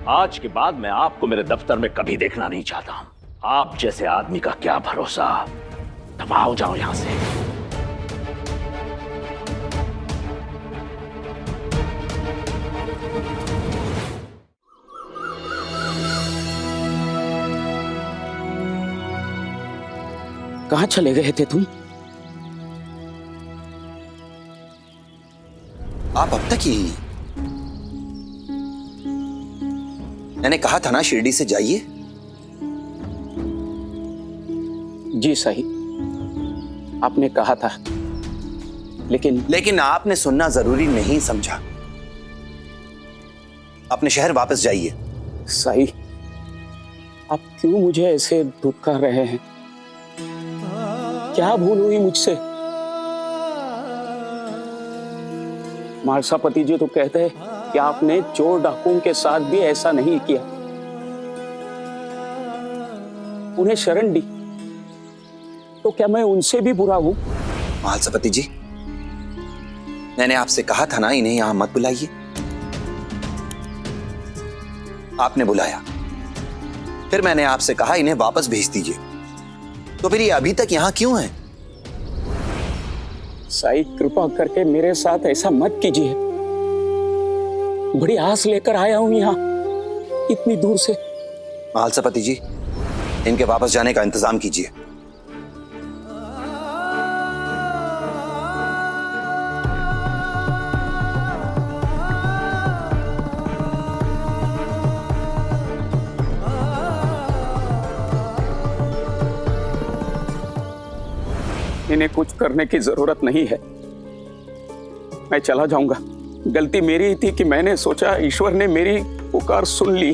आज के बाद मैं आपको मेरे दफ्तर में कभी देखना नहीं चाहता हूं। आप जैसे आदमी का क्या भरोसा। तबाह हो जाओ यहां से। कहां चले गए थे तुम? आप अब तक यही हैं। मैंने कहा था ना शिरडी से जाइए। जी सही, आपने कहा था, लेकिन आपने सुनना जरूरी नहीं समझा। अपने शहर वापस जाइए। सही, आप क्यों मुझे ऐसे धुतकार रहे हैं? क्या भूल हुई मुझसे? मालसापति जी तो कहते हैं कि आपने चोर डाकुओं के साथ भी ऐसा नहीं किया, उन्हें शरण दी, तो क्या मैं उनसे भी बुरा हूं? मालसापति जी, मैंने आपसे कहा था ना इन्हें यहां मत बुलाइए। आपने बुलाया, फिर मैंने आपसे कहा इन्हें वापस भेज दीजिए। तो फिर ये अभी तक यहां क्यों है? साईं, कृपा करके मेरे साथ ऐसा मत कीजिए। बड़ी आस लेकर आया हूं यहां इतनी दूर से। मालसापति जी, इनके वापस जाने का इंतजाम कीजिए। इन्हें कुछ करने की जरूरत नहीं है, मैं चला जाऊंगा। गलती मेरी ही थी कि मैंने सोचा ईश्वर ने मेरी पुकार सुन ली।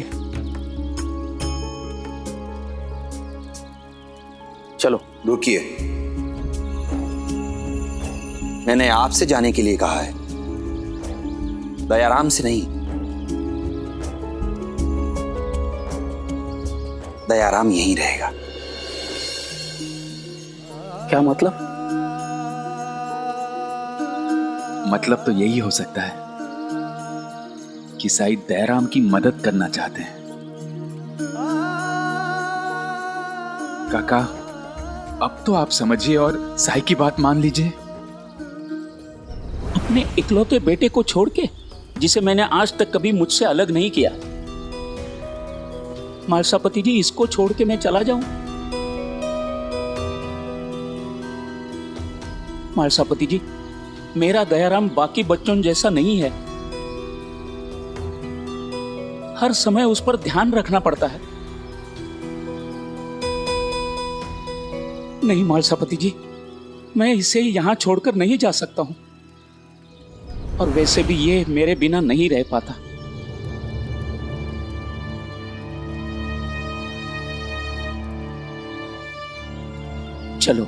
चलो। रुकिए, मैंने आपसे जाने के लिए कहा है, दयाराम से नहीं। दयाराम यहीं रहेगा। क्या मतलब? मतलब तो यही हो सकता है कि साईं दयाराम की मदद करना चाहते हैं। काका, अब तो आप समझिए और साईं की बात मान लीजिए। अपने इकलौते बेटे को छोड़ के, जिसे मैंने आज तक कभी मुझसे अलग नहीं किया, मालसापति जी, इसको छोड़ के मैं चला जाऊं? मालसापति जी, मेरा दयाराम बाकी बच्चों जैसा नहीं है। हर समय उस पर ध्यान रखना पड़ता है। नहीं मालसापति जी, मैं इसे यहां छोड़कर नहीं जा सकता हूं, और वैसे भी ये मेरे बिना नहीं रह पाता। चलो।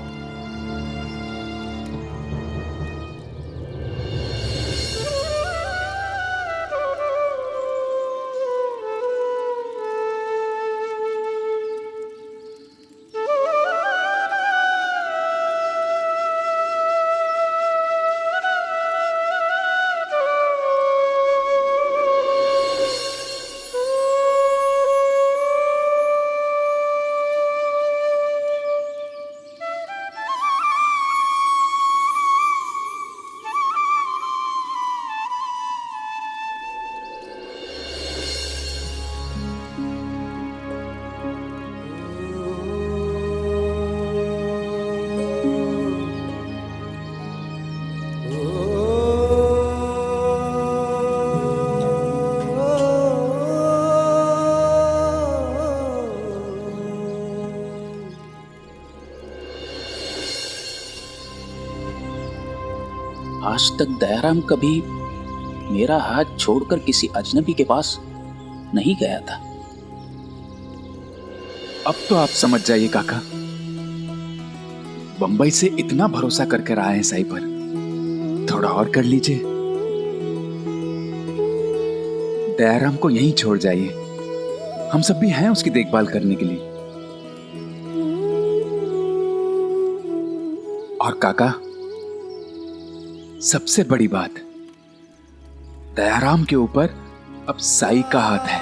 आज तक दयाराम कभी मेरा हाथ छोड़कर किसी अजनबी के पास नहीं गया था। अब तो आप समझ जाइए काका, बंबई से इतना भरोसा करके आए हैं साईं पर, थोड़ा और कर लीजिए। दयाराम को यहीं छोड़ जाइए, हम सब भी हैं उसकी देखभाल करने के लिए। और काका, सबसे बड़ी बात, दयाराम के ऊपर अब साईं का हाथ है।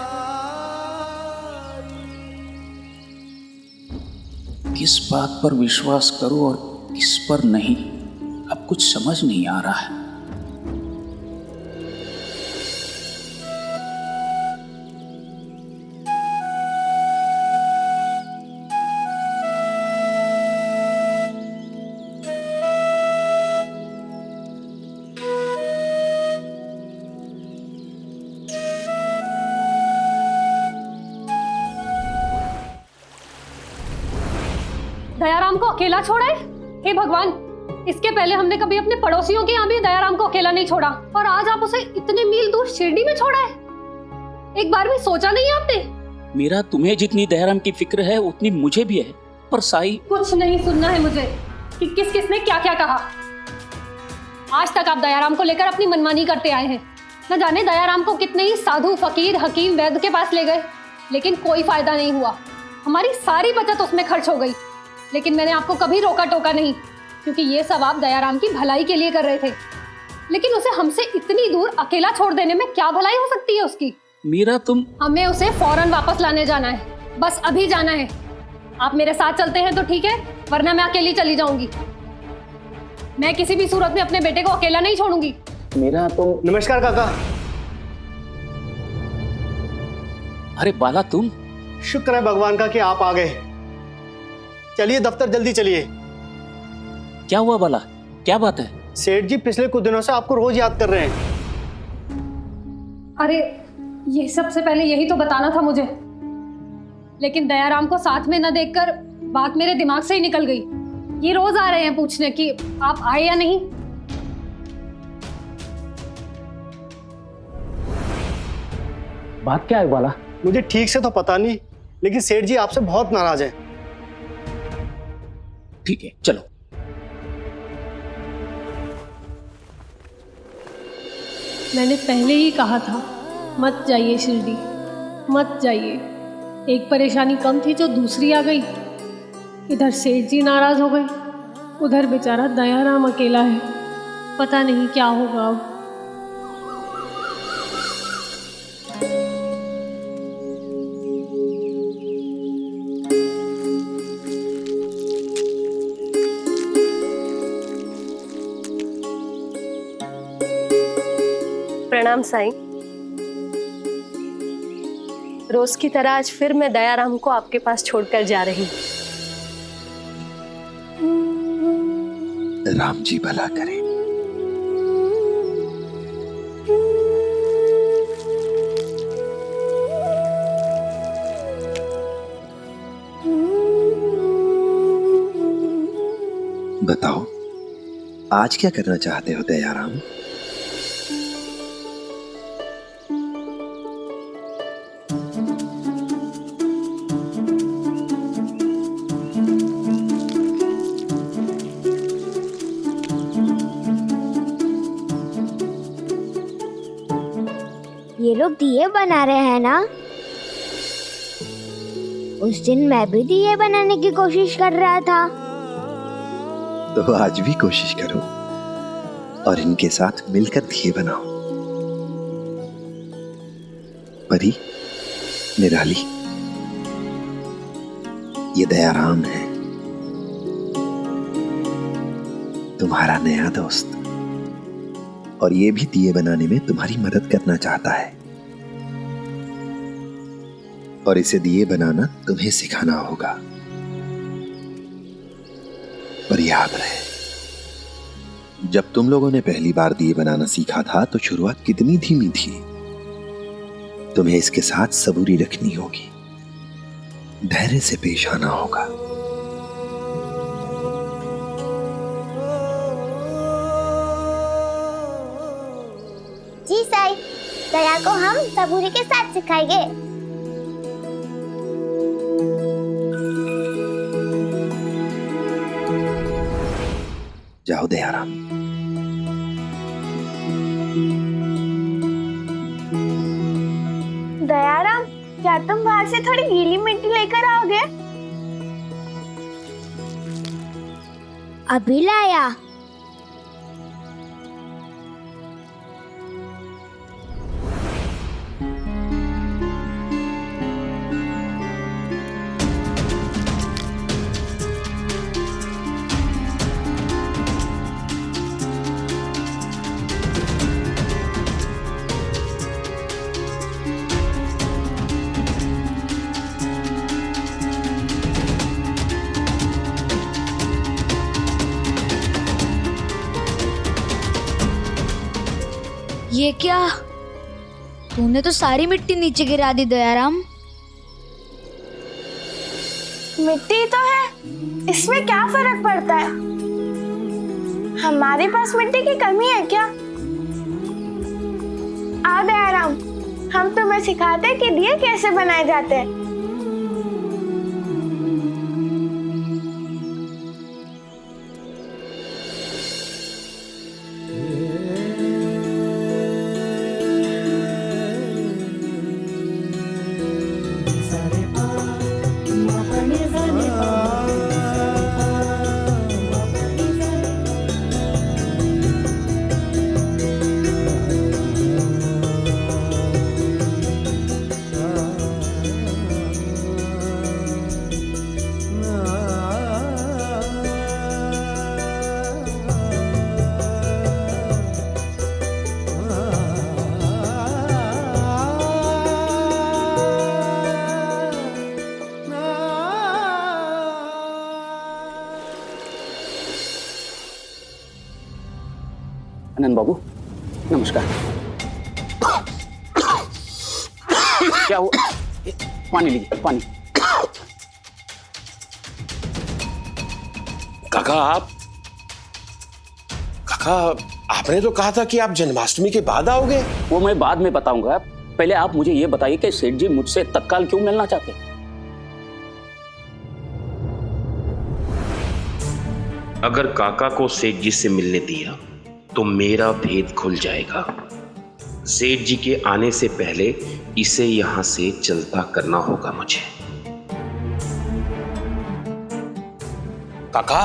किस बात पर विश्वास करूं और किस पर नहीं, अब कुछ समझ नहीं आ रहा है। दयाराम को अकेला छोड़ा है? हे भगवान, इसके पहले हमने कभी अपने पड़ोसियों के यहाँ भी दयाराम को अकेला नहीं छोड़ा, और आज आप उसे इतने मील दूर शिरडी में छोड़ा है। एक बार भी सोचा नहीं आपने? मेरा तुम्हें जितनी दयाराम की फिक्र है उतनी मुझे भी है, पर साई। कुछ नहीं सुनना है मुझे कि किस किस ने क्या क्या कहा। आज तक आप दयाराम को लेकर अपनी मनमानी करते आए हैं। न जाने दयाराम को कितने ही साधु, फकीर, हकीम, वैद्य के पास ले गए, लेकिन कोई फायदा नहीं हुआ। हमारी सारी बचत उसमें खर्च हो गई, लेकिन मैंने आपको कभी रोका टोका नहीं, क्योंकि ये सब आप दयाराम की भलाई के लिए कर रहे थे। लेकिन उसे हमसे इतनी दूर अकेला छोड़ देने में क्या भलाई हो सकती है उसकी? मीरा, हमें उसे फौरन वापस लाने जाना है, बस अभी जाना है। आप मेरे साथ चलते हैं तो ठीक है, वरना मैं अकेली चली जाऊंगी। मैं किसी भी सूरत में अपने बेटे को अकेला नहीं छोड़ूंगी। मीरा, तुम। नमस्कार काका। अरे बाला, तुम? शुक्र है भगवान का कि आप आ गए। चलिए दफ्तर, जल्दी चलिए। क्या हुआ बाला, क्या बात है? सेठ जी पिछले कुछ दिनों से आपको रोज याद कर रहे हैं। अरे ये सबसे पहले यही तो बताना था मुझे, लेकिन दयाराम को साथ में न देखकर बात मेरे दिमाग से ही निकल गई। ये रोज आ रहे हैं पूछने कि आप आए या नहीं। बात क्या है बाला? मुझे ठीक से तो पता नहीं, लेकिन सेठ जी आपसे बहुत नाराज हैं। ठीक है, चलो। मैंने पहले ही कहा था, मत जाइए शिरडी, मत जाइए। एक परेशानी कम थी जो दूसरी आ गई। इधर सेठ जी नाराज हो गए, उधर बेचारा दयाराम अकेला है। पता नहीं क्या होगा अब। प्रणाम साईं। रोज की तरह आज फिर मैं दयाराम को आपके पास छोड़कर जा रही हूँ। राम जी भला करे। बताओ, आज क्या करना चाहते हो दयाराम? ये लोग दिए बना रहे हैं ना? उस दिन मैं भी दिए बनाने की कोशिश कर रहा था। तो आज भी कोशिश करो और इनके साथ मिलकर दिए बनाओ। परी, निराली, ये दयाराम है, तुम्हारा नया दोस्त, और ये भी दिए बनाने में तुम्हारी मदद करना चाहता है। और इसे दिए बनाना तुम्हें सिखाना होगा। पर याद रहे, जब तुम लोगों ने पहली बार दिए बनाना सीखा था तो शुरुआत कितनी धीमी थी। तुम्हें इसके साथ सबूरी रखनी होगी, धैर्य से पेश आना होगा। जी साईं, दया को हम सबूरी के साथ सिखाएंगे। जाओ दयाराम। दयाराम, क्या तुम बाहर से थोड़ी गीली मिट्टी लेकर आओगे? अभी लाया। ये क्या? तूने तो सारी मिट्टी नीचे गिरा दी दयाराम। मिट्टी तो है, इसमें क्या फर्क पड़ता है? हमारे पास मिट्टी की कमी है क्या? आ दयाराम, हम तुम्हें सिखाते कि दिए कैसे बनाए जाते हैं। आनंद बाबू, नमस्कार। क्या हुआ? पानी लीजिए, पानी। काका आपने तो कहा था कि आप जन्माष्टमी के बाद आओगे। वो मैं बाद में बताऊंगा, पहले आप मुझे ये बताइए कि सेठ जी मुझसे तत्काल क्यों मिलना चाहते हैं? अगर काका को सेठ जी से मिलने दिया तो मेरा भेद खुल जाएगा। सेठ जी के आने से पहले इसे यहां से चलता करना होगा मुझे। काका,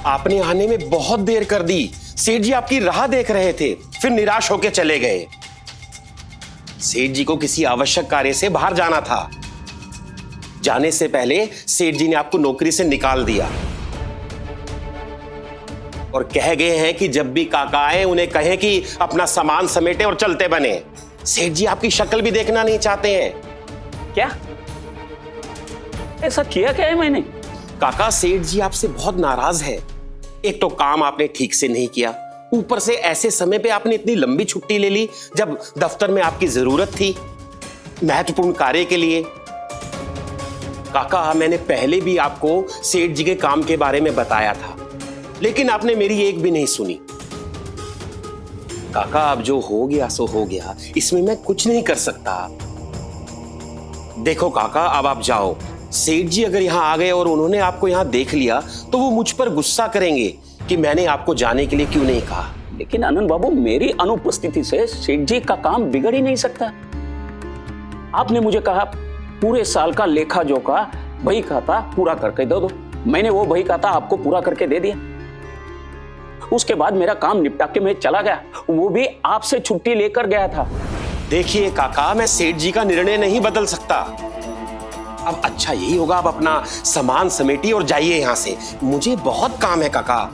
आपने आने में बहुत देर कर दी। सेठ जी आपकी राह देख रहे थे, फिर निराश होकर चले गए। सेठ जी को किसी आवश्यक कार्य से बाहर जाना था। जाने से पहले सेठ जी ने आपको नौकरी से निकाल दिया और कह गए हैं कि जब भी काका आए उन्हें कहें कि अपना सामान समेटे और चलते बने। सेठ जी आपकी शक्ल भी देखना नहीं चाहते हैं। क्या ऐसा किया क्या है मैंने? काका, सेठ जी आपसे बहुत नाराज है। एक तो काम आपने ठीक से नहीं किया, ऊपर से ऐसे समय पे आपने इतनी लंबी छुट्टी ले ली जब दफ्तर में आपकी जरूरत थी महत्वपूर्ण कार्य के लिए। काका, मैंने पहले भी आपको सेठ जी के काम के बारे में बताया था, लेकिन आपने मेरी एक भी नहीं सुनी। काका, अब जो हो गया सो हो गया, इसमें मैं कुछ नहीं कर सकता। देखो काका, अब आप जाओ। सेठ जी अगर यहां आ गए और उन्होंने आपको यहां देख लिया तो वो मुझ पर गुस्सा करेंगे कि मैंने आपको जाने के लिए क्यों नहीं कहा। लेकिन आनंद बाबू, मेरी अनुपस्थिति से सेठ जी का काम बिगड़ ही नहीं सकता। आपने मुझे कहा पूरे साल का लेखा जोखा बही खाता पूरा करके दे दो। मैंने वो बही खाता आपको पूरा करके दे दिया। उसके बाद मेरा काम निपटा के मैं चला गया, वो भी आपसे छुट्टी लेकर गया था। देखिए काका, मैं सेठ जी का निर्णय नहीं बदल सकता। अब अच्छा यही होगा, आप अपना सामान समेटिए और जाइए यहां से। मुझे बहुत काम है काका।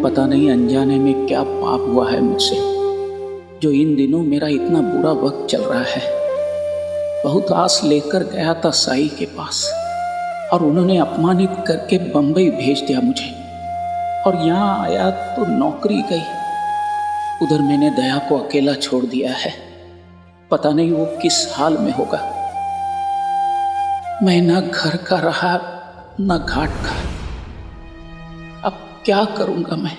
पता नहीं अनजाने में क्या पाप हुआ है मुझसे, जो इन दिनों मेरा इतना बुरा वक्त चल रहा है। बहुत आस लेकर गया था साई के पास और उन्होंने अपमानित करके बंबई भेज दिया मुझे, और यहाँ आया तो नौकरी गई। उधर मैंने दया को अकेला छोड़ दिया है। पता नहीं वो किस हाल में होगा। मैं ना घर का रहा ना घाट का। अब क्या करूंगा मैं?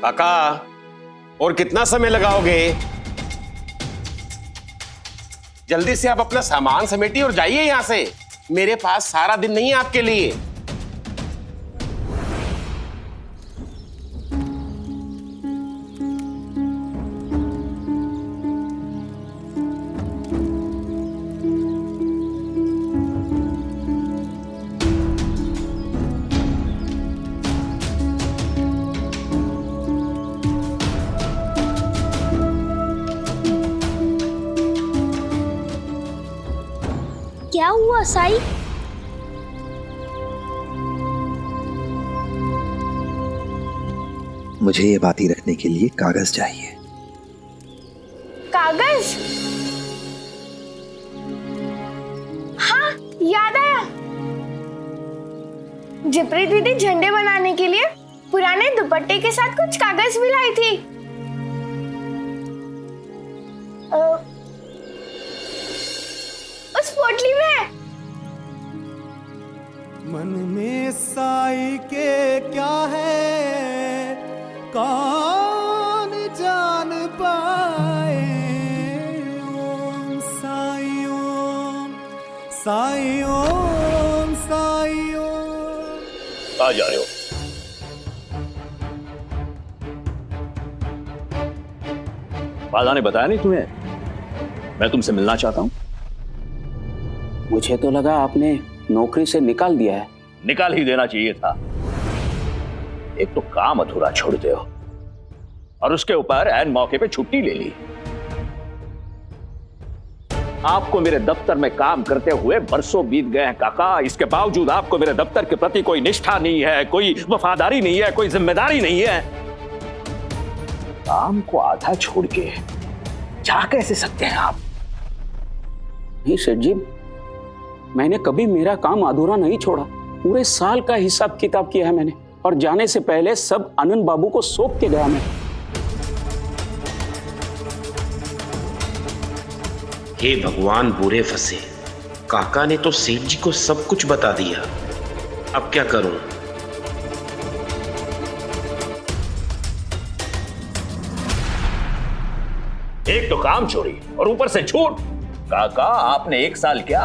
काका, और कितना समय लगाओगे? जल्दी से आप अपना सामान समेटिए और जाइए यहाँ से। मेरे पास सारा दिन नहीं है आपके लिए। क्या हुआ साई? मुझे ये बातें रखने के लिए कागज चाहिए। कागज? हाँ, याद आया। जिप्री दीदी झंडे बनाने के लिए पुराने दुपट्टे के साथ कुछ कागज भी लाई थी। उस पोटली में। मन में साई के क्या है कौन जान पाए। ओम साई ओम साई ओम साई ओम। आ जा रहे हो? बाला ने बताया नहीं तुम्हें मैं तुमसे मिलना चाहता हूं? मुझे तो लगा आपने नौकरी से निकाल दिया है। निकाल ही देना चाहिए था। एक तो काम अधूरा छोड़ते हो और उसके ऊपर ऐन मौके पे छुट्टी ले ली। आपको मेरे दफ्तर में काम करते हुए बरसों बीत गए हैं काका, इसके बावजूद आपको मेरे दफ्तर के प्रति कोई निष्ठा नहीं है, कोई वफादारी नहीं है, कोई जिम्मेदारी नहीं है। काम को आधा छोड़ के जा कैसे सकते हैं आप? नहीं सेठ जी, मैंने कभी मेरा काम अधूरा नहीं छोड़ा। पूरे साल का हिसाब किताब किया है मैंने, और जाने से पहले सब आनंद बाबू को सौंप के गया मैं। हे भगवान, बुरे फंसे। काका ने तो सेठ जी को सब कुछ बता दिया। अब क्या करूं? एक तो काम चोरी और ऊपर से झूठ। काका, आपने 1 साल क्या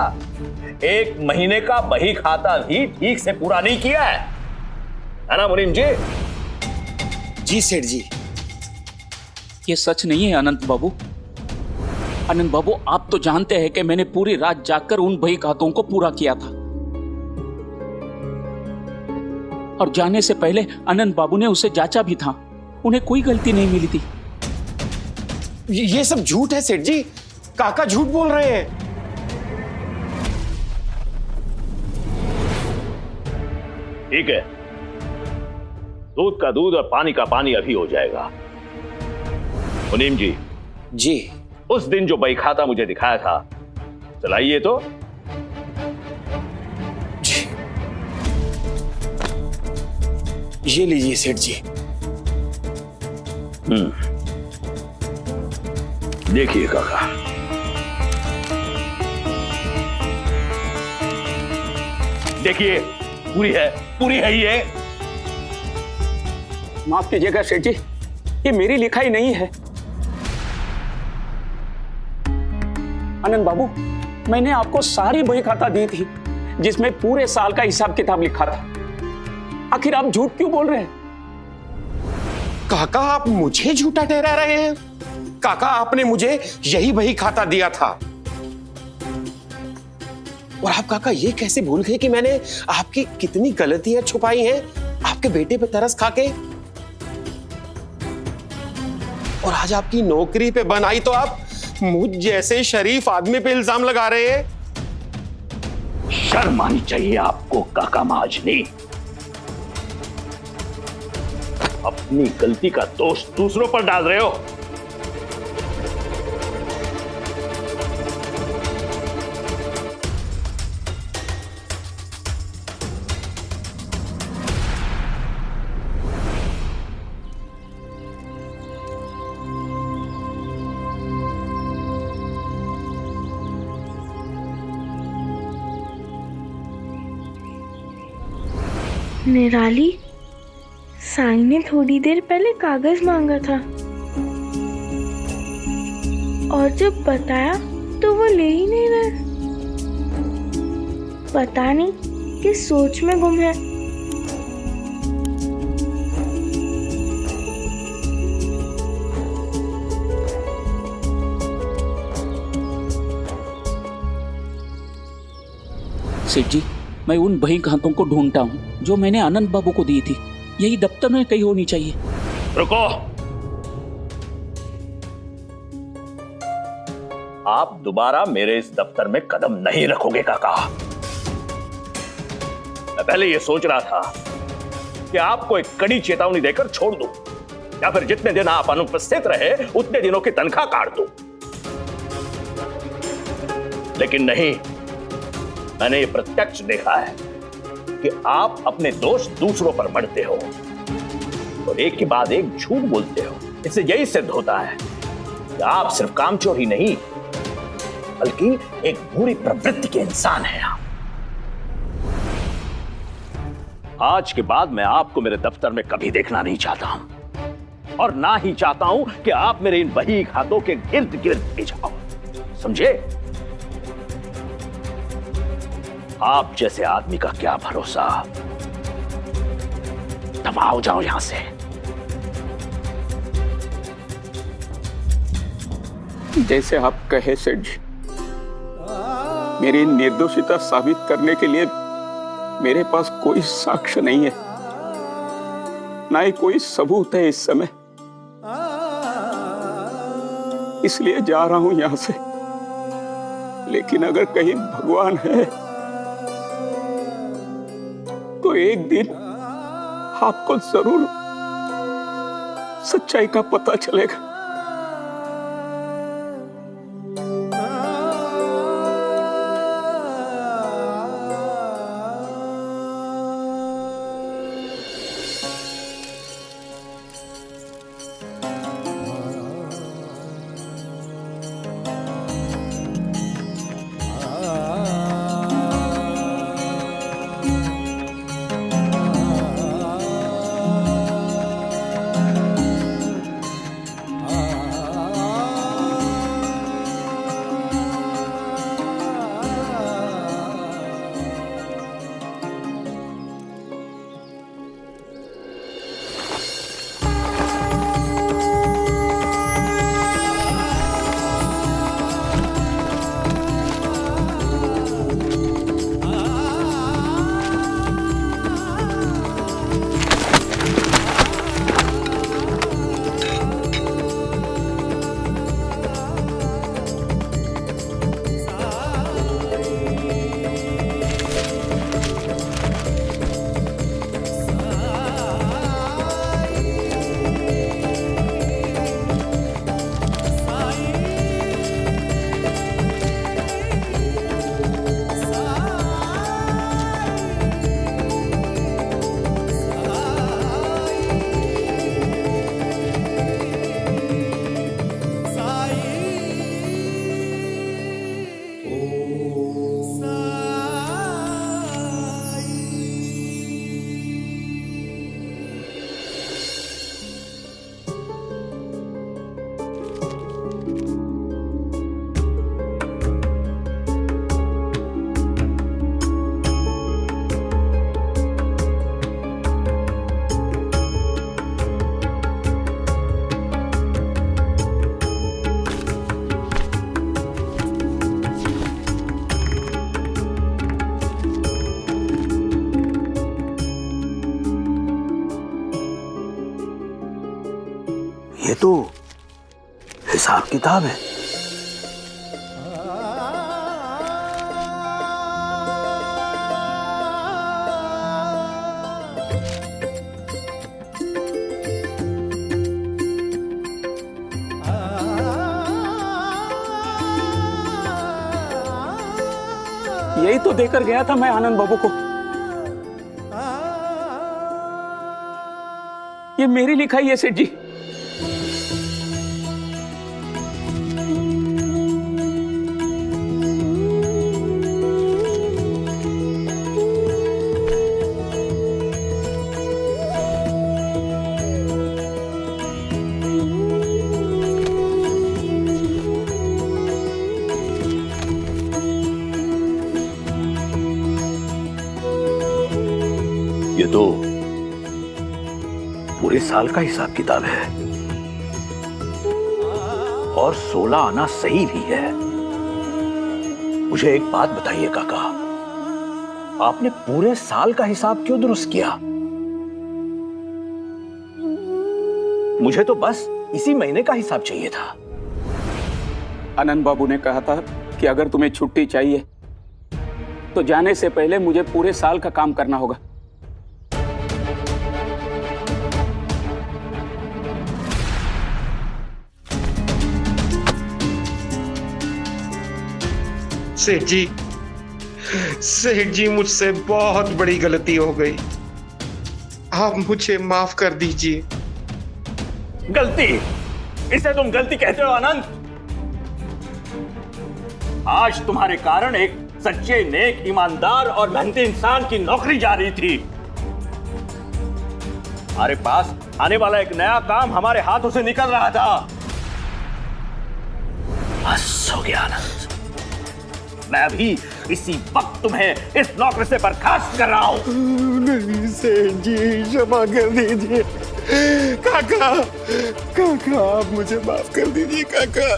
1 महीने का बही खाता भी ठीक से पूरा नहीं किया है ना मुनीम जी? जी सेठ जी। ये सच नहीं है अनंत बाबू। अनंत बाबू, आप तो जानते हैं कि मैंने पूरी रात जागकर उन बही खातों को पूरा किया था, और जाने से पहले अनंत बाबू ने उसे जांचा भी था। उन्हें कोई गलती नहीं मिली थी। ये सब झूठ है सेठ जी। काका झूठ बोल रहे हैं। ठीक है, दूध का दूध और पानी का पानी अभी हो जाएगा। मुनीम जी। जी। उस दिन जो बही खाता मुझे दिखाया था, चलाइए तो। जी। ये लीजिए सेठ जी। देखिए काका, देखिए पूरी है ये। माफ कीजिएगा सेठ जी, ये मेरी लिखाई नहीं है। आनंद बाबू, मैंने आपको सारी बही खाता दी थी जिसमें पूरे साल का हिसाब किताब लिखा था। आखिर आप झूठ क्यों बोल रहे हैं? काका, आप मुझे झूठा ठहरा रहे हैं? काका, आपने मुझे यही बही खाता दिया था। और आप काका ये कैसे भूल गए कि मैंने आपकी कितनी गलतियां छुपाई हैं आपके बेटे पे तरस खाके? और आज आपकी नौकरी पे बनाई तो आप मुझ जैसे शरीफ आदमी पे इल्जाम लगा रहे हैं। शर्म आनी चाहिए आपको काका महाजनी। अपनी गलती का दोष दूसरों पर डाल रहे हो। निराली, साई ने थोड़ी देर पहले कागज मांगा था और जब बताया तो वो ले ही नहीं रहा। पता नहीं किस सोच में गुम है। सेठ जी, मैं उन बही खातों को ढूंढता हूँ जो मैंने आनंद बाबू को दी थी। यही दफ्तर में कहीं होनी चाहिए। रुको, आप दोबारा मेरे इस दफ्तर में कदम नहीं रखोगे काका। मैं पहले यह सोच रहा था कि आपको एक कड़ी चेतावनी देकर छोड़ दूं, या फिर जितने दिन आप अनुपस्थित रहे उतने दिनों की तनख्वाह काट दूं, लेकिन नहीं। मैंने ये प्रत्यक्ष देखा है कि आप अपने दोष दूसरों पर मढ़ते हो और एक के बाद एक झूठ बोलते हो। इससे यही सिद्ध होता है कि आप सिर्फ कामचोर ही नहीं, बल्कि एक बुरी प्रवृत्ति के इंसान हैं आप। आज के बाद मैं आपको मेरे दफ्तर में कभी देखना नहीं चाहता हूं, और ना ही चाहता हूं कि आप मेरे इन बही खातों के गिर्द गिर्द भी जाओ, समझे? आप जैसे आदमी का क्या भरोसा। दबाओ, जाओ यहां से। जैसे आप कहे सेठ जी, मेरी निर्दोषिता साबित करने के लिए मेरे पास कोई साक्ष्य नहीं है, ना ही कोई सबूत है इस समय। इसलिए जा रहा हूं यहां से। लेकिन अगर कहीं भगवान है तो एक दिन आपको जरूर सच्चाई का पता चलेगा। ये तो हिसाब किताब है। यही तो देकर गया था मैं आनंद बाबू को। ये मेरी लिखाई है सेठ जी। ये तो पूरे साल का हिसाब किताब है और 16 आना सही भी है। मुझे एक बात बताइए काका, आपने पूरे साल का हिसाब क्यों दुरुस्त किया? मुझे तो बस इसी महीने का हिसाब चाहिए था। आनंद बाबू ने कहा था कि अगर तुम्हें छुट्टी चाहिए तो जाने से पहले मुझे पूरे साल का काम करना होगा। सेठ जी मुझसे बहुत बड़ी गलती हो गई, आप मुझे माफ कर दीजिए। गलती? इसे तुम गलती कहते हो आनंद? आज तुम्हारे कारण एक सच्चे, नेक, ईमानदार और मेहनती इंसान की नौकरी जा रही थी। हमारे पास आने वाला एक नया काम हमारे हाथों से निकल रहा था। बस हो गया आनंद, मैं अभी इसी वक्त तुम्हें इस नौकरी से बर्खास्त कर रहा हूं। नहीं सेठ जी, क्षमा कर दीजिए। काका, काका आप मुझे माफ कर दीजिए काका।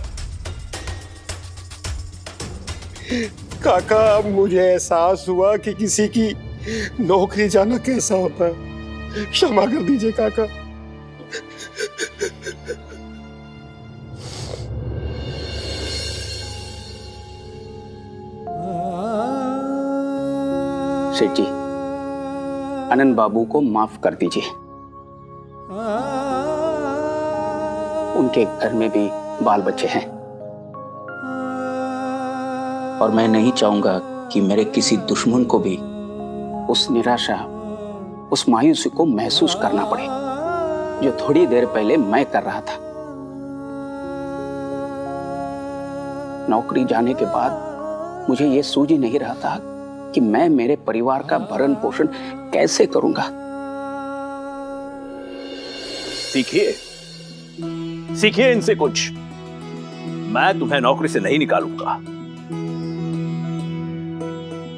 काका अब मुझे एहसास हुआ कि किसी की नौकरी जाना कैसा होता है। क्षमा कर दीजिए काका। सेठ जी, आनंद बाबू को माफ कर दीजिए। उनके घर में भी बाल बच्चे हैं और मैं नहीं चाहूंगा कि मेरे किसी दुश्मन को भी उस निराशा, उस मायूसी को महसूस करना पड़े जो थोड़ी देर पहले मैं कर रहा था। नौकरी जाने के बाद मुझे यह सूझ ही नहीं रहा था कि मैं मेरे परिवार का भरण पोषण कैसे करूंगा। सीखिए, सीखिए इनसे कुछ। मैं तुम्हें नौकरी से नहीं निकालूंगा,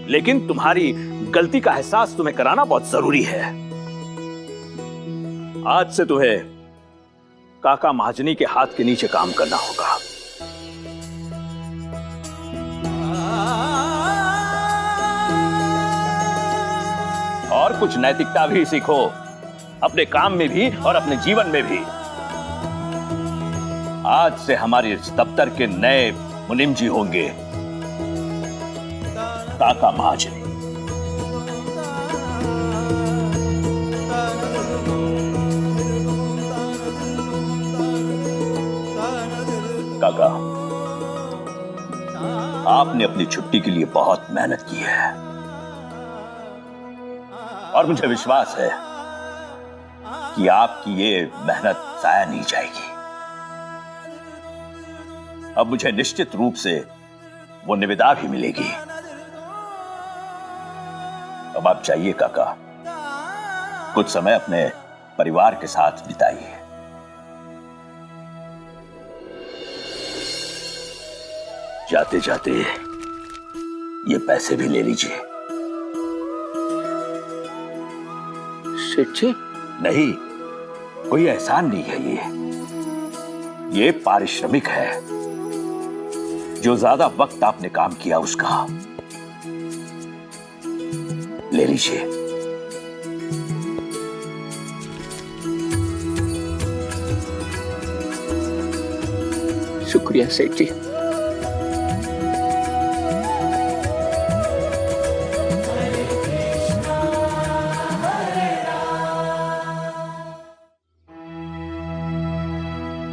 लेकिन तुम्हारी गलती का एहसास तुम्हें कराना बहुत जरूरी है। आज से तुम्हें काका महाजनी के हाथ के नीचे काम करना होगा। और कुछ नैतिकता भी सीखो, अपने काम में भी और अपने जीवन में भी। आज से हमारे इस दफ्तर के नए मुनीम जी होंगे काका महाजनी। काका, आपने अपनी छुट्टी के लिए बहुत मेहनत की है और मुझे विश्वास है कि आपकी ये मेहनत जाया नहीं जाएगी। अब मुझे निश्चित रूप से वो निविदा भी मिलेगी। अब आप जाइए काका, कुछ समय अपने परिवार के साथ बिताइए। जाते जाते ये पैसे भी ले लीजिए। सेठ जी, नहीं, कोई एहसान नहीं है ये पारिश्रमिक है जो ज्यादा वक्त आपने काम किया उसका। ले लीजिए। शुक्रिया सेठ जी।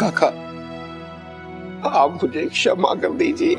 काका, आप मुझे क्षमा कर दीजिए।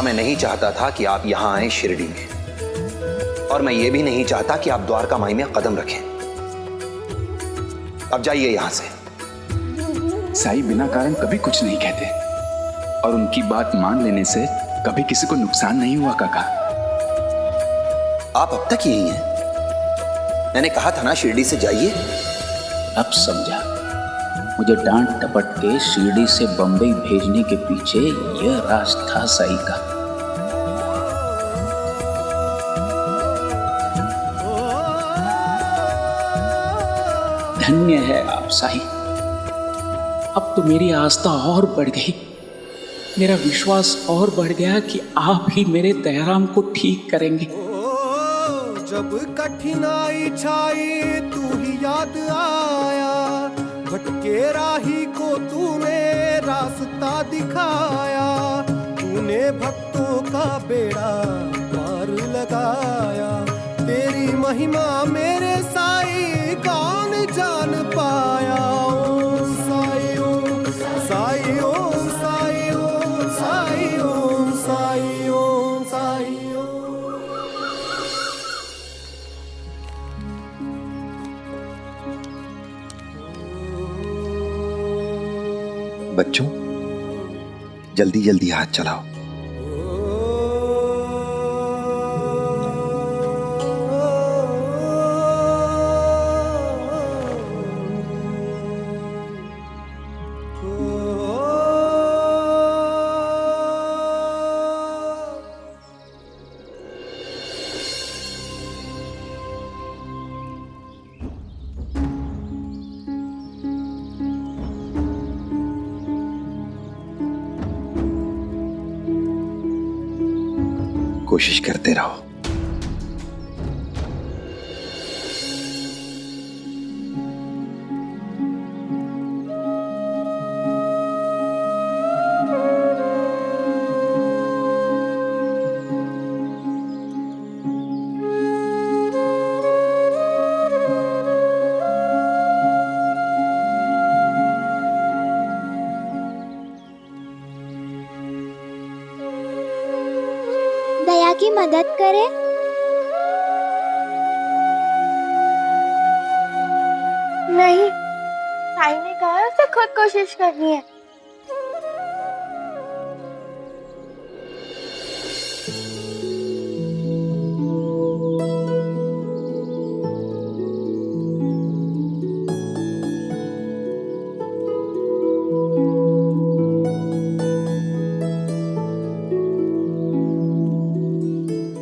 मां, मैं नहीं चाहता था कि आप यहां आए शिरडी में, और मैं ये भी नहीं चाहता कि आप द्वारका माई में कदम रखें। अब जाइए यहां से। साईं बिना कारण कभी कुछ नहीं कहते, और उनकी बात मान लेने से कभी किसी को नुकसान नहीं हुआ काका। आप अब तक यही हैं। मैंने कहा था ना शिरडी से जाइए। अब समझा, मुझे डांट टपट के शिरडी से बंबई भेजने के पीछे यह राज था साईं का। धन्य है आप साईं। अब तो मेरी आस्था और बढ़ गई, मेरा विश्वास और बढ़ गया कि आप ही मेरे दयाराम को ठीक करेंगे। जब कठिनाई छाई तू ही याद आया, भटके राही को तूने रास्ता दिखाया, तूने भक्तों का बेड़ा पार लगाया। तेरी महिमा मेरे साईं कौन जान पाया। ओम साईं ओम साईं ओम साईं ओम साईं ओम साईं ओम साईं ओम। बच्चों, जल्दी जल्दी हाथ चलाओ। कोशिश करते रहो। दया की मदद करे। नहीं, साईं ने कहा उसे खुद कोशिश करनी है।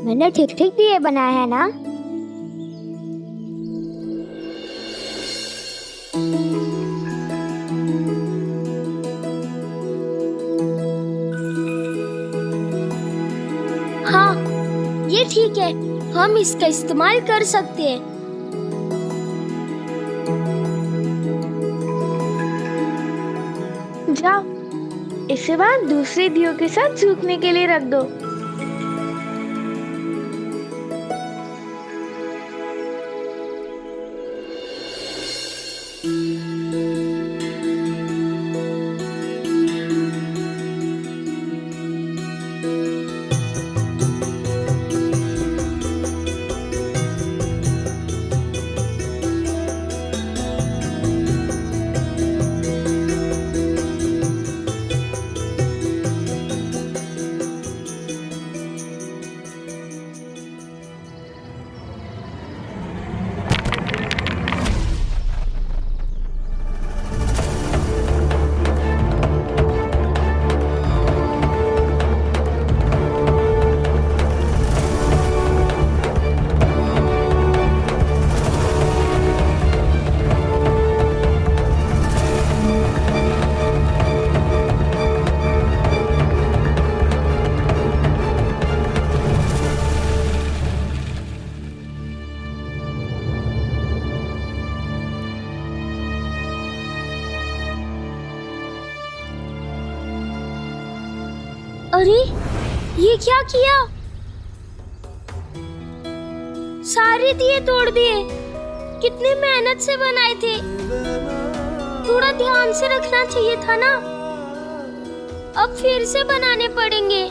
मैंने ठीक ठीक दिए बनाए हैं ना? हाँ, ये ठीक है, हम इसका इस्तेमाल कर सकते हैं। जाओ, इसे बाद दूसरे दियों के साथ सूखने के लिए रख दो। अरे, ये क्या किया? सारे दिए तोड़ दिए। कितनी मेहनत से बनाए थे। थोड़ा ध्यान से रखना चाहिए था ना। अब फिर से बनाने पड़ेंगे।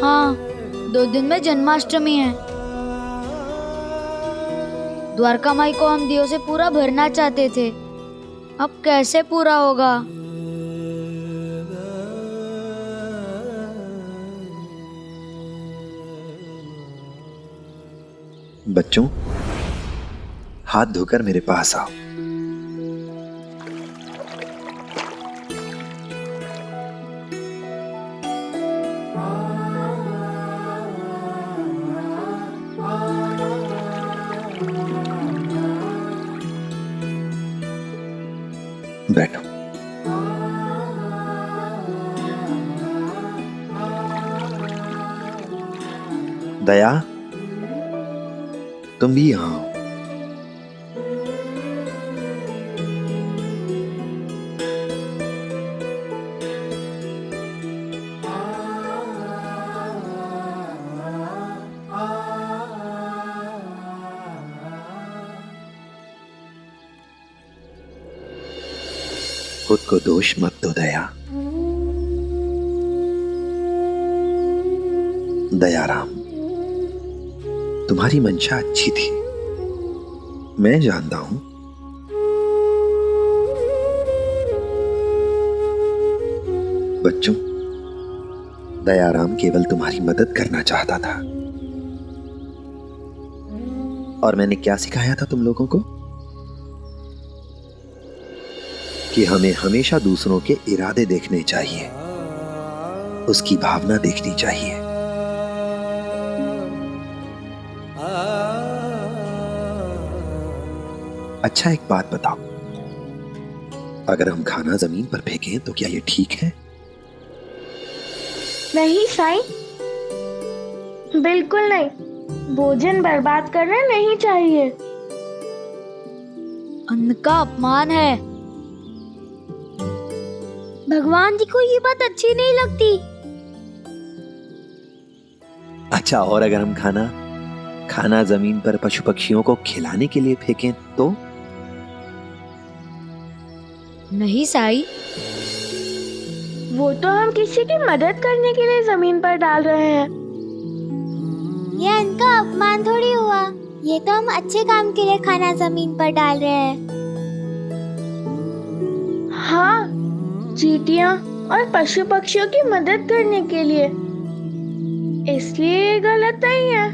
हाँ, 2 दिन में जन्माष्टमी है। द्वारका माई को हम दियों से पूरा भरना चाहते थे, अब कैसे पूरा होगा? बच्चों, हाथ धोकर मेरे पास आओ। बैठो। दया, तुम भी यहाँ आओ। खुद को दोष मत दो दया। दयाराम, तुम्हारी मंशा अच्छी थी, मैं जानता हूं। बच्चों, दयाराम केवल तुम्हारी मदद करना चाहता था। और मैंने क्या सिखाया था तुम लोगों को? कि हमें हमेशा दूसरों के इरादे देखने चाहिए, उसकी भावना देखनी चाहिए। अच्छा, एक बात बताओ, अगर हम खाना जमीन पर फेंकें तो क्या ये ठीक है? नहीं साईं, बिल्कुल नहीं। भोजन बर्बाद करना नहीं चाहिए। अन्न का अपमान है। भगवान जी को ये बात अच्छी नहीं लगती। अच्छा, और अगर हम खाना जमीन पर पशु पक्षियों को खिलाने के लिए फेंकें तो? नहीं साईं, वो तो हम किसी की मदद करने के लिए जमीन पर डाल रहे हैं। ये इनका अपमान थोड़ी हुआ, ये तो हम अच्छे काम के लिए खाना जमीन पर डाल रहे हैं। हाँ, चींटियां और पशु पक्षियों की मदद करने के लिए, इसलिए ये गलत नहीं है।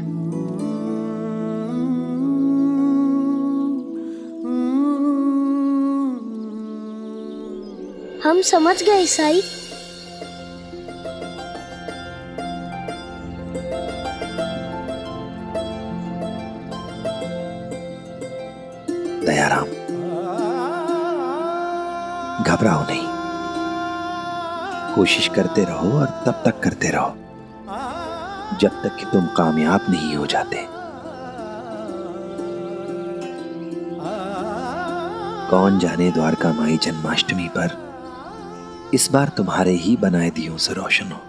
हम समझ गए साईं। दयाराम, घबराओ नहीं, कोशिश करते रहो और तब तक करते रहो जब तक कि तुम कामयाब नहीं हो जाते। कौन जाने द्वारका माई जन्माष्टमी पर इस बार तुम्हारे ही बनाए दियों से रोशन हो।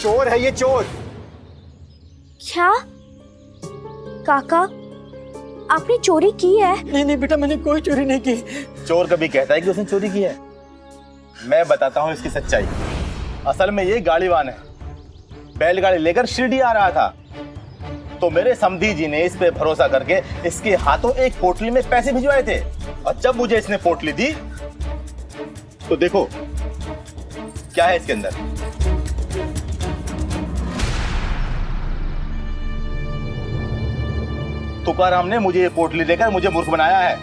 चोर है ये, चोर। क्या काका, आपने चोरी की है? नहीं बेटा, मैंने कोई चोरी नहीं की। चोर कभी कहता है कि उसने चोरी की है? मैं बताता हूँ इसकी सच्चाई। असल में ये गाड़ीवान है, बैलगाड़ी लेकर शिरडी आ रहा था। तो मेरे समधी जी ने इस पे भरोसा करके इसके हाथों एक पोटली में पैसे भिजवाए थे, और जब मुझे इसने पोटली दी तो देखो क्या है इसके अंदर। तुकाराम ने मुझे ये पोटली देकर मुझे मूर्ख बनाया है।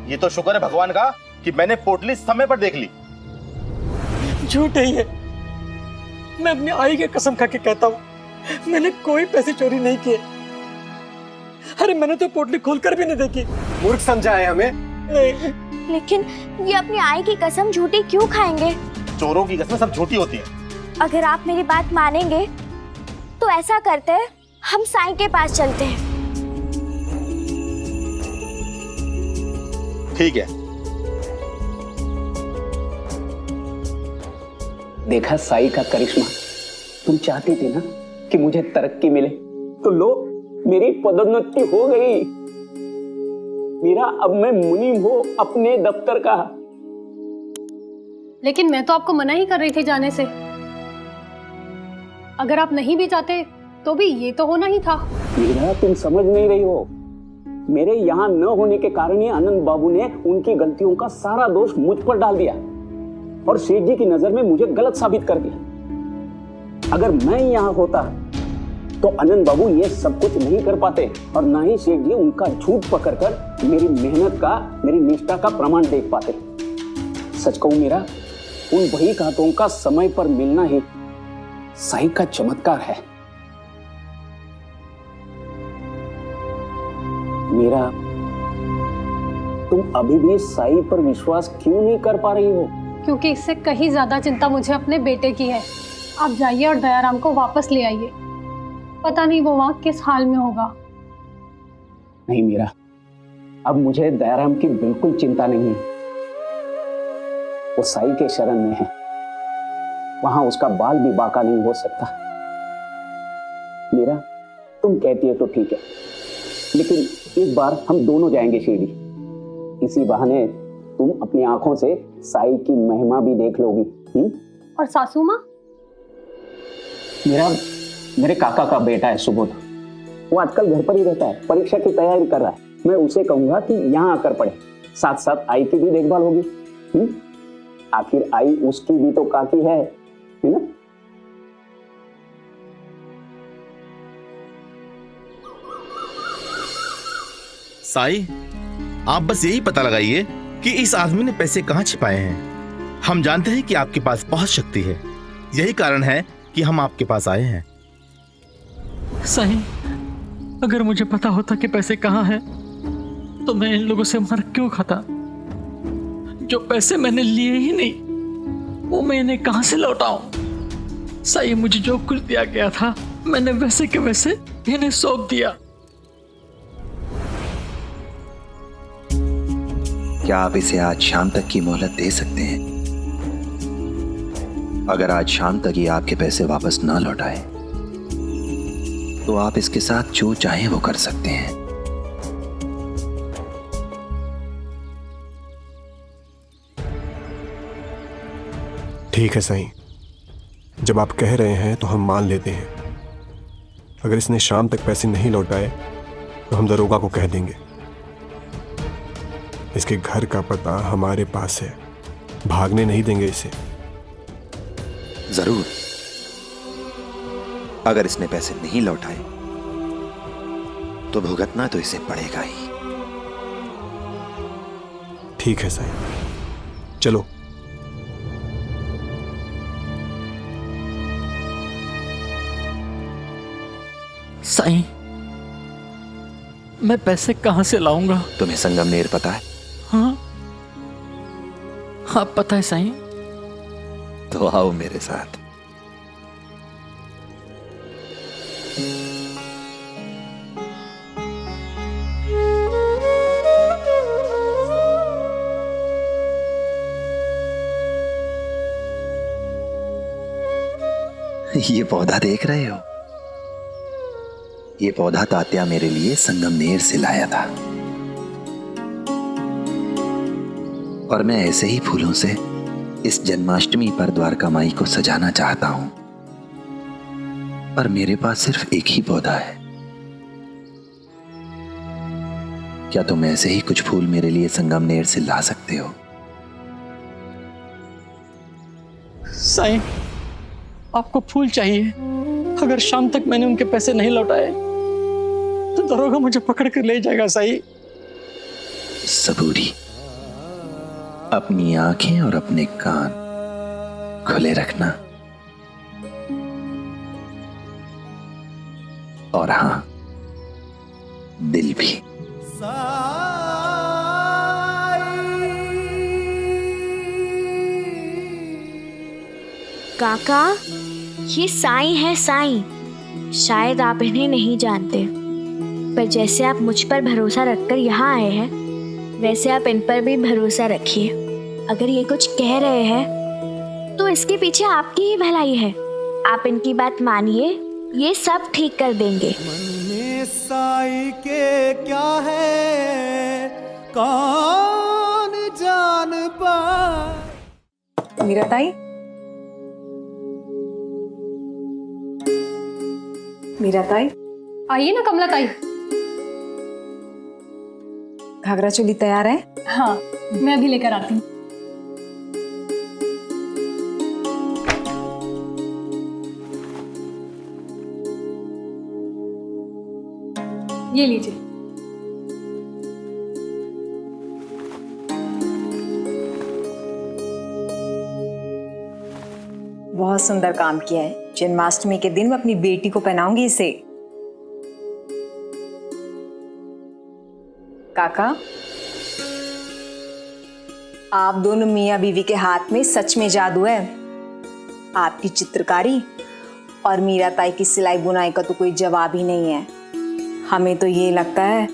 ये तो शुक्र है भगवान का कि मैंने पोटली समय पर देख ली। झूठ है ये, मैं अपनी आई की कसम खा के कहता हूँ, मैंने कोई पैसे चोरी नहीं किए। अरे मैंने तो पोटली खोलकर भी नहीं देखी। मूर्ख समझा है हमें। लेकिन ये अपनी आई की कसम झूठी क्यों खाएंगे? चोरों की कसमें सब झूठी होती है। अगर आप मेरी बात मानेंगे तो ऐसा करते हैं, हम साईं के पास चलते हैं। ठीक है। देखा साईं का करिश्मा। तुम चाहती थी ना कि मुझे तरक्की मिले, तो लो मेरी पदोन्नति हो गई। मेरा अब मैं मुनीम हूं अपने दफ्तर का। लेकिन मैं तो आपको मना ही कर रही थी जाने से। अगर आप नहीं भी चाहते तो भी ये तो होना ही था। मीरा, तुम समझ नहीं रही हो। मेरे यहाँ न होने के कारण ही आनंद बाबू ने उनकी गलतियों का सारा दोष मुझ पर डाल दिया और सेठ जी की नजर में मुझे गलत साबित कर दिया। अगर मैं यहाँ होता तो आनंद बाबू ये सब कुछ नहीं कर पाते और ना ही सेठ जी उनका झूठ पकड़कर मेरी मेहनत का, मेरी निष्ठा का प्रमाण देख पाते। सच कहूं मीरा, उन भई हाथों का समय पर मिलना ही साईं का चमत्कार है। मीरा, तुम अभी भी साईं पर विश्वास क्यों नहीं कर पा रही हो? क्योंकि इससे कहीं ज्यादा चिंता मुझे अपने बेटे की है। आप जाइए और दयाराम को वापस ले आइए। पता नहीं वो वहां किस हाल में होगा। नहीं मीरा, अब मुझे दयाराम की बिल्कुल चिंता नहीं है। वो साईं के शरण में है, वहां उसका बाल भी बाका नहीं हो सकता। मीरा, तुम कहती है तो ठीक है, लेकिन इस बार हम दोनों जाएंगे शिरडी। इसी बहाने तुम अपनी आंखों से साईं की महिमा भी देख लोगी। और सासू माँ? मेरे काका का बेटा है सुबोध, वो आजकल घर पर ही रहता है, परीक्षा की तैयारी कर रहा है। मैं उसे कहूंगा कि यहाँ आकर पढ़े, साथ साथ आई की भी देखभाल होगी। आखिर आई उसकी भी तो काकी है ना? साईं, आप बस यही पता लगाइए कि इस आदमी ने पैसे कहाँ छिपाए हैं। हम जानते हैं कि आपके पास बहुत शक्ति है, यही कारण है कि हम आपके पास आए हैं। साईं, अगर मुझे पता होता कि पैसे कहाँ हैं, तो मैं इन लोगों से मर क्यों खाता? जो पैसे मैंने लिए ही नहीं, वो मैं इन्हें कहाँ से लौटाऊं? साईं, मुझे जो कुछ दिया गया था मैंने वैसे के वैसे इन्हें सौंप दिया। क्या आप इसे आज शाम तक की मोहलत दे सकते हैं? अगर आज शाम तक ये आपके पैसे वापस ना लौटाए तो आप इसके साथ जो चाहें वो कर सकते हैं। ठीक है साईं, जब आप कह रहे हैं तो हम मान लेते हैं। अगर इसने शाम तक पैसे नहीं लौटाए तो हम दरोगा को कह देंगे। इसके घर का पता हमारे पास है, भागने नहीं देंगे इसे। जरूर। अगर इसने पैसे नहीं लौटाए तो भुगतना तो इसे पड़ेगा ही। ठीक है साईं, चलो। साईं, मैं पैसे कहां से लाऊंगा? तुम्हें संगमनेर पता है? हाँ हाँ, पता है साईं। तो आओ मेरे साथ। ये पौधा देख रहे हो? ये पौधा तात्या मेरे लिए संगमनेर से लाया था और मैं ऐसे ही फूलों से इस जन्माष्टमी पर द्वारका माई को सजाना चाहता हूं। पर मेरे पास सिर्फ एक ही पौधा है क्या तुम ऐसे ही कुछ फूल मेरे लिए संगमनेर से ला सकते हो? साईं, आपको फूल चाहिए? अगर शाम तक मैंने उनके पैसे नहीं लौटाए तो दरोगा मुझे पकड़ कर ले जाएगा साईं। सबूरी, अपनी आंखें और अपने कान खुले रखना, और हां, दिल भी। काका, ये साईं है साईं। शायद आप इन्हें नहीं जानते, पर जैसे आप मुझ पर भरोसा रखकर यहाँ आए हैं, वैसे आप इन पर भी भरोसा रखिए। अगर ये कुछ कह रहे हैं तो इसके पीछे आपकी ही भलाई है। आप इनकी बात मानिए, ये सब ठीक कर देंगे। मन में साई के क्या है कौन जान पाए। मीरा ताई, मीरा ताई, आइए ना कमला ताई। घाघरा चोली तैयार है? हाँ, मैं अभी लेकर आती हूँ। ये लीजिए। बहुत सुंदर काम किया है। जन्माष्टमी के दिन मैं अपनी बेटी को पहनाऊंगी इसे। काका, आप दोनों मियां बीवी के हाथ में सच में जादू है। आपकी चित्रकारी और मीरा ताई की सिलाई बुनाई का तो कोई जवाब ही नहीं है। हमें तो ये लगता है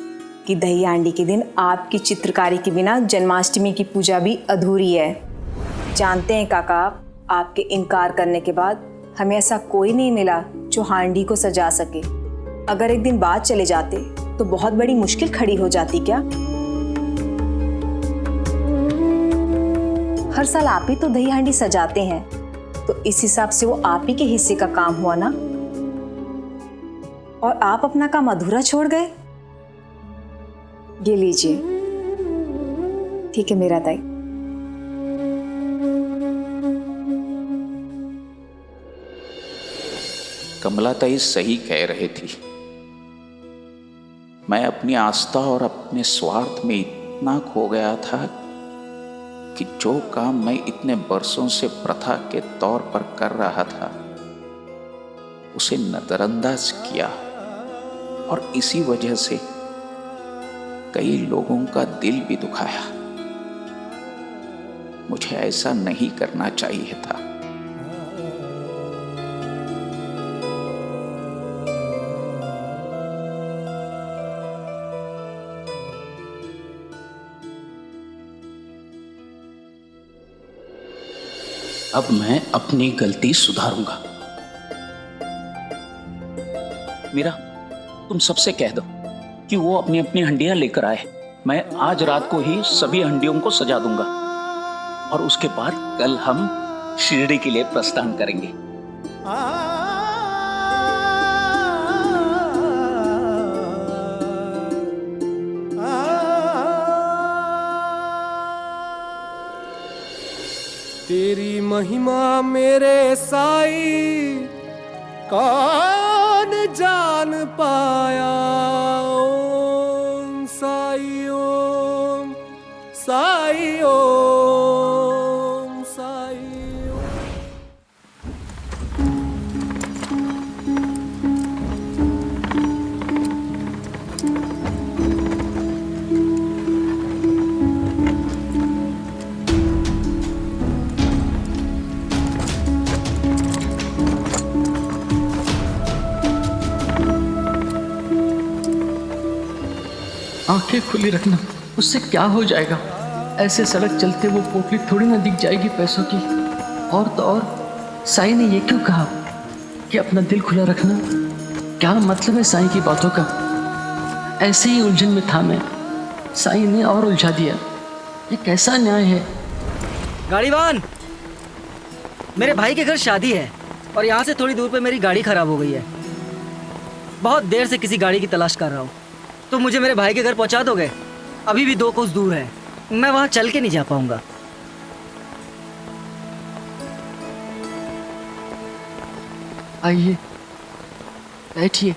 कि दही हांडी के दिन आपकी चित्रकारी के बिना जन्माष्टमी की पूजा भी अधूरी है। जानते हैं काका, आपके इनकार करने के बाद हमें ऐसा कोई नहीं मिला जो हांडी को सजा सके। अगर एक दिन बाद चले जाते तो बहुत बड़ी मुश्किल खड़ी हो जाती। क्या हर साल आप ही तो दही हांडी सजाते हैं, तो इस हिसाब से वो आप ही के हिस्से का काम हुआ ना, और आप अपना काम अधूरा छोड़ गए। ये लीजिए। ठीक है मीरा ताई। कमला ताई सही कह रहे थी। मैं अपनी आस्था और अपने स्वार्थ में इतना खो गया था कि जो काम मैं इतने बरसों से प्रथा के तौर पर कर रहा था उसे नजरअंदाज किया, और इसी वजह से कई लोगों का दिल भी दुखाया। मुझे ऐसा नहीं करना चाहिए था। अब मैं अपनी गलती सुधारूंगा। मीरा, तुम सबसे कह दो कि वो अपनी अपनी हंडियां लेकर आए। मैं आज रात को ही सभी हंडियों को सजा दूंगा, और उसके बाद कल हम शिरडी के लिए प्रस्थान करेंगे। तेरी महिमा मेरे साई कौन जान पाया। ओम साई ओम साई ओम साई ओम। आंखें खुली रखना, उससे क्या हो जाएगा। ऐसे सड़क चलते वो पोटली थोड़ी ना दिख जाएगी पैसों की। और तो और साईं ने ये क्यों कहा कि अपना दिल खुला रखना? क्या मतलब है साईं की बातों का? ऐसे ही उलझन में था मैं, साईं ने और उलझा दिया। ये कैसा न्याय है? गाड़ीवान, मेरे भाई के घर शादी है और यहाँ से थोड़ी दूर पे मेरी गाड़ी खराब हो गई है। बहुत देर से किसी गाड़ी की तलाश कर रहा हूँ, तो मुझे मेरे भाई के घर पहुँचा दोगे? अभी भी 2 कोस दूर है, मैं वहां चल के नहीं जा पाऊंगा। आइए, बैठिए।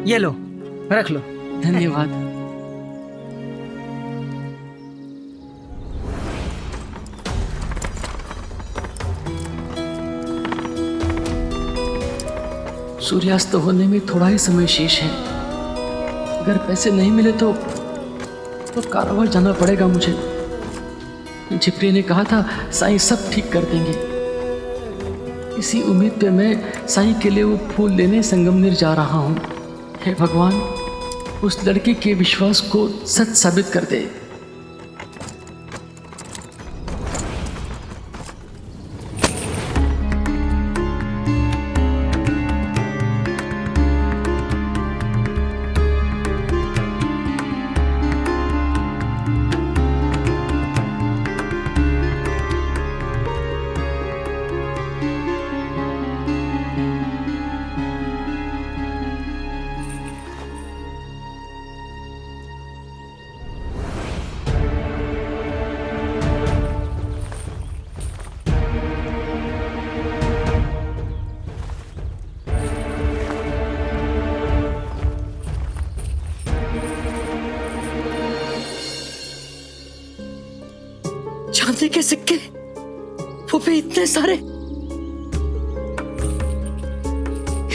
ये लो, रख लो। धन्यवाद। सूर्यास्त होने में थोड़ा ही समय शेष है। अगर पैसे नहीं मिले तो कारावार जाना पड़ेगा मुझे। झिपरी ने कहा था साईं सब ठीक कर देंगे। इसी उम्मीद पे मैं साईं के लिए वो फूल लेने संगमनेर जा रहा हूँ। हे भगवान, उस लड़की के विश्वास को सच साबित कर दे। चांदी के सिक्के, वो भी इतने सारे,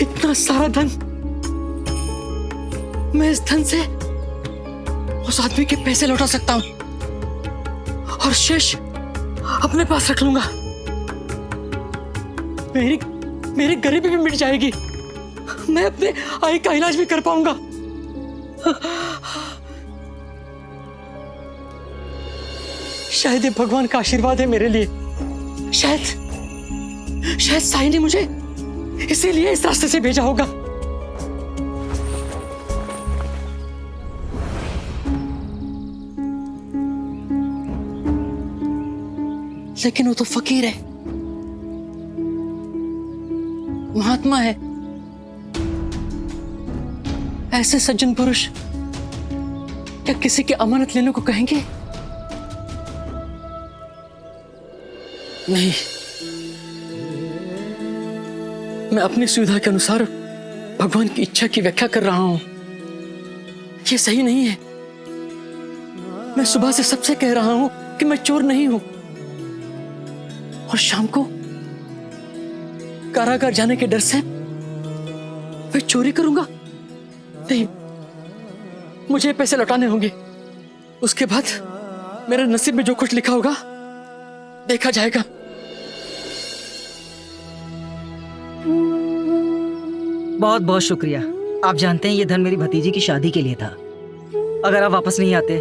इतना सारा धन। मैं इस धन से उस आदमी के पैसे लौटा सकता हूं और शेष अपने पास रख लूंगा। मेरी गरीबी भी मिट जाएगी। मैं अपने आई का इलाज भी कर पाऊंगा। शायद ये भगवान का आशीर्वाद है मेरे लिए। शायद साईं ने मुझे इसीलिए इस रास्ते से भेजा होगा। लेकिन वो तो फकीर है, महात्मा है। ऐसे सज्जन पुरुष क्या किसी की अमानत लेने को कहेंगे? नहीं, मैं अपनी सुविधा के अनुसार भगवान की इच्छा की व्याख्या कर रहा हूं। ये सही नहीं है। मैं सुबह से सबसे कह रहा हूं कि मैं चोर नहीं हूं, और शाम को कारागार जाने के डर से मैं चोरी करूंगा? नहीं, मुझे पैसे लौटाने होंगे। उसके बाद मेरे नसीब में जो कुछ लिखा होगा देखा जाएगा। बहुत बहुत शुक्रिया। आप जानते हैं ये धन मेरी भतीजी की शादी के लिए था। अगर आप वापस नहीं आते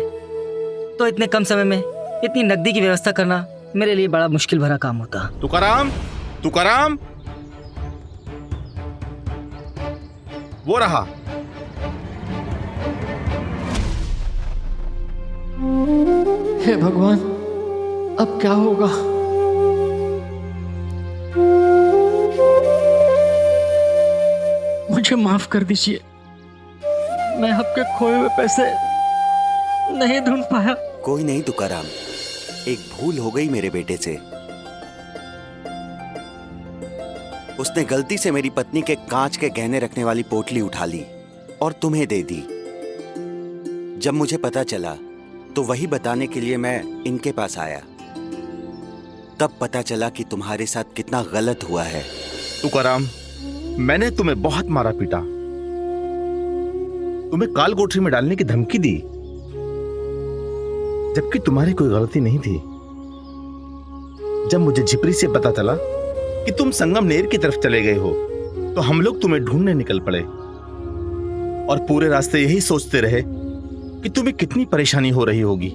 तो इतने कम समय में इतनी नकदी की व्यवस्था करना मेरे लिए बड़ा मुश्किल भरा काम होता। तुकाराम, तुकाराम, वो रहा। हे भगवान, अब क्या होगा? मुझे माफ कर दीजिए, मैं आपके खोए हुए पैसे नहीं ढूंढ पाया। कोई नहीं तुकाराम, एक भूल हो गई मेरे बेटे से। उसने गलती से मेरी पत्नी के कांच के गहने रखने वाली पोटली उठा ली और तुम्हें दे दी। जब मुझे पता चला तो वही बताने के लिए मैं इनके पास आया। तब पता चला कि तुम्हारे साथ कितना गलत हुआ है। तुकाराम, मैंने तुम्हें बहुत मारा पीटा, तुम्हें काल कोठरी में डालने की धमकी दी, जबकि तुम्हारी कोई गलती नहीं थी। जब मुझे झिपरी से पता चला कि तुम संगमनेर की तरफ चले गए हो तो हम लोग तुम्हें ढूंढने निकल पड़े और पूरे रास्ते यही सोचते रहे कि तुम्हें कितनी परेशानी हो रही होगी।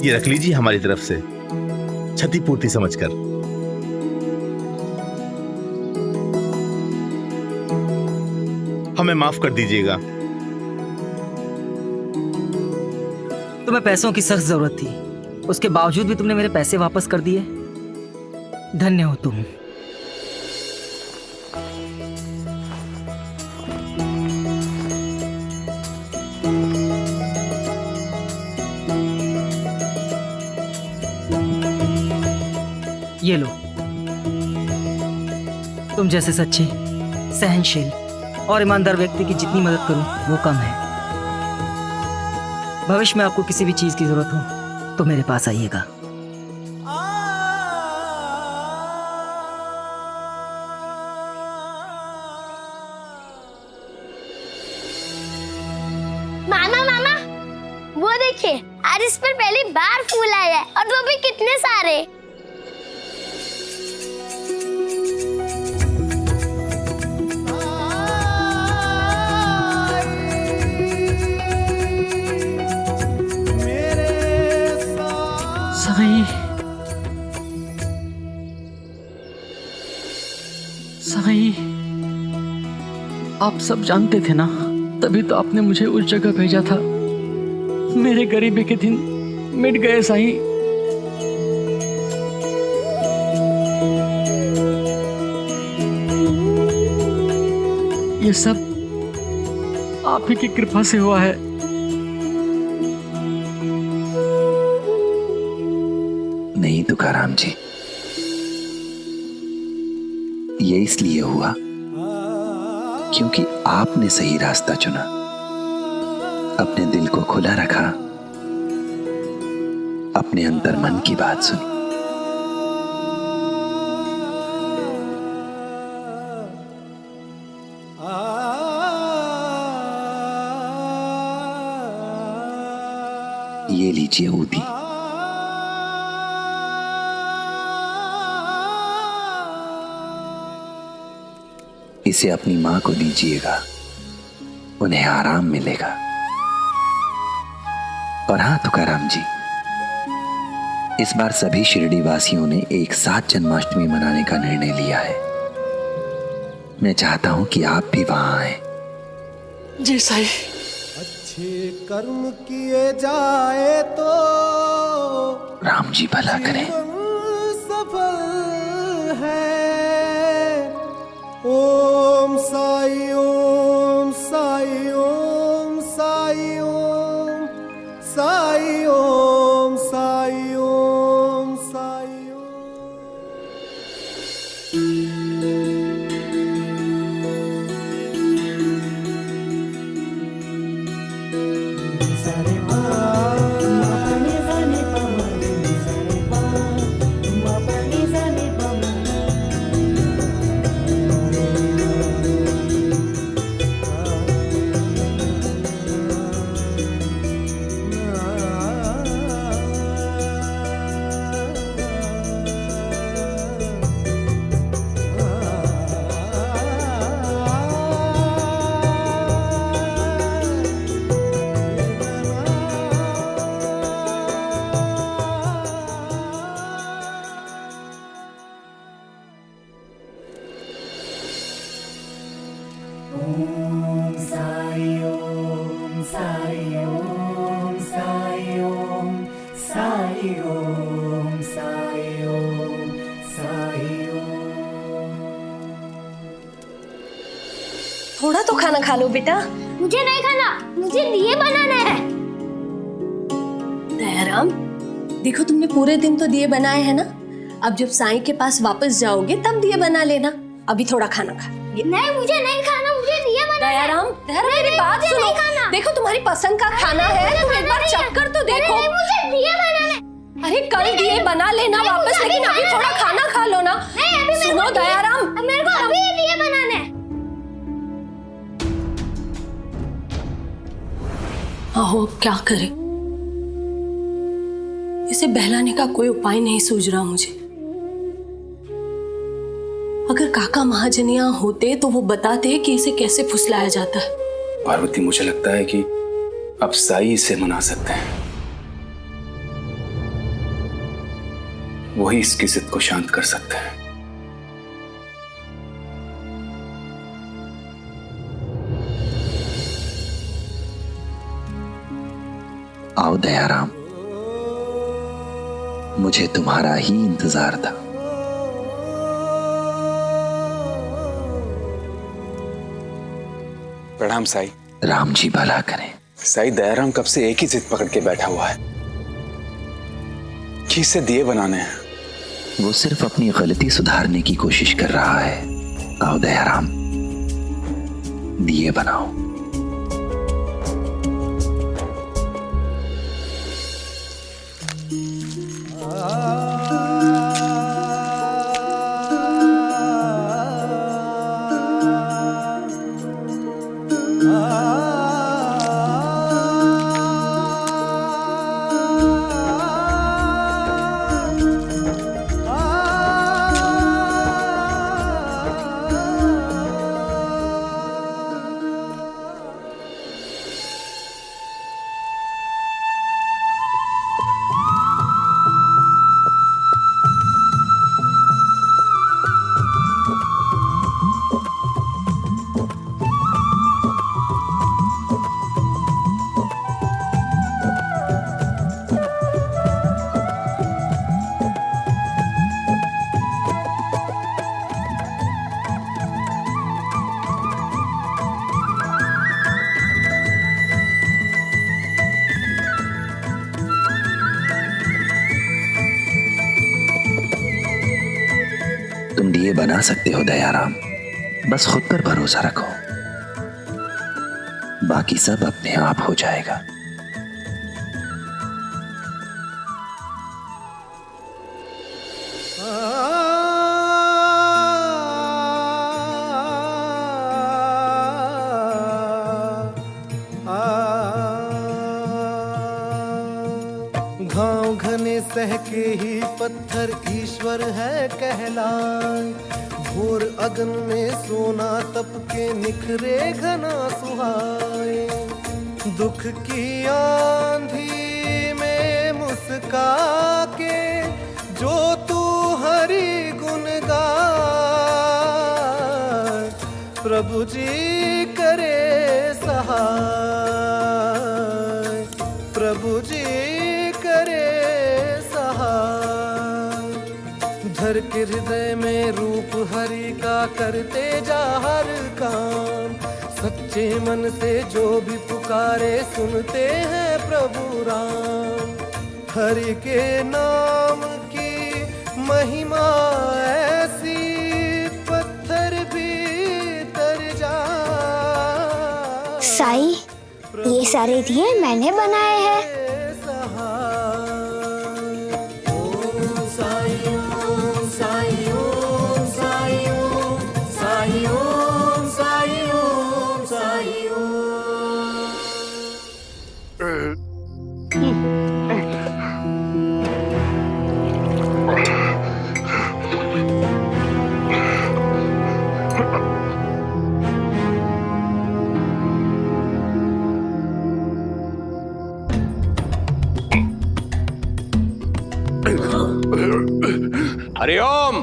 ये रख लीजिए हमारी तरफ से क्षतिपूर्ति समझकर। हमें माफ कर दीजिएगा। तुम्हें पैसों की सख्त जरूरत थी, उसके बावजूद भी तुमने मेरे पैसे वापस कर दिए। धन्य हो तुम। ये लो। तुम जैसे सच्चे, सहनशील और ईमानदार व्यक्ति की जितनी मदद करूं वो कम है। भविष्य में आपको किसी भी चीज की जरूरत हो तो मेरे पास आइएगा। मामा मामा, वो देखिए, आज इस पर पहली बार फूल आया है और वो भी कितने सारे। साईं, साईं, आप सब जानते थे ना, तभी तो आपने मुझे उस जगह भेजा था। मेरे गरीबी के दिन मिट गए साईं। ये सब आप ही की कृपा से हुआ है। नहीं तुकाराम जी, ये इसलिए हुआ क्योंकि आपने सही रास्ता चुना, अपने दिल को खुला रखा, अपने अंतर मन की बात सुनी। ये लीजिए ऊदी। इसे अपनी मां को दीजिएगा, उन्हें आराम मिलेगा। और हां तुकाराम जी, इस बार सभी शिरडी वासियों ने एक साथ जन्माष्टमी मनाने का निर्णय लिया है। मैं चाहता हूं कि आप भी वहां आए। जी साईं। अच्छे कर्म किए जाए तो राम जी भला करें। सफल है। ओम साई ओम साई ओम साई ओम साई ओम साई ओम साई थोड़ा तो खाना खा लो बेटा। मुझे नहीं खाना, मुझे दिए बनाना है। दयाराम, देखो तुमने पूरे दिन तो दिए बनाए हैं ना, अब जब साईं के पास वापस जाओगे तब दिए बना लेना। अभी थोड़ा खाना खा। नहीं, मुझे नहीं खाना, मुझे दिए बनाना है। दयाराम, मेरी बात सुनो। देखो तुम्हारी पसंद का खाना है, तुम एक बार चख कर तो देखो। मुझे दिए बनाना है। अरे कल दिए बना लेना वापस, लेकिन अभी थोड़ा खाना खा लो ना। सुनो दयाराम, मेरे को अभी दिए बनाना है। आहो, क्या करे, इसे बहलाने का कोई उपाय नहीं सूझ रहा मुझे। अगर काका महाजनिया होते तो वो बताते कि इसे कैसे फुसलाया जाता है। पार्वती, मुझे लगता है कि अब साई इसे मना सकते हैं। वही इसकी जिद को शांत कर सकते हैं। आओ दयाराम, मुझे तुम्हारा ही इंतजार था। प्रणाम साईं। राम जी भला करें। साईं, दयाराम कब से एक ही जिद पकड़ के बैठा हुआ है कि इसे दिए बनाने हैं। वो सिर्फ अपनी गलती सुधारने की कोशिश कर रहा है। आओ दयाराम, दिए बनाओ। तुम दिए बना सकते हो दयाराम, बस खुद पर भरोसा रखो, बाकी सब अपने आप हो जाएगा। घाव घने सहके ही पत्थर ईश्वर है कहलाए, घोर अगन में सोना तप के निखरे घना सुहाए, दुख की आंधी में मुस्का के जो तू हरि गुण गाए, प्रभु जी करे सहाय, प्रभु जी धर के हृदय में रूप हरि का करते जा हर काम, सच्चे मन से जो भी पुकारे सुनते हैं प्रभु राम, हरि के नाम की महिमा ऐसी पत्थर भी तर जा। साईं, ये सारे दिए मैंने बनाए हैं। हरिओम।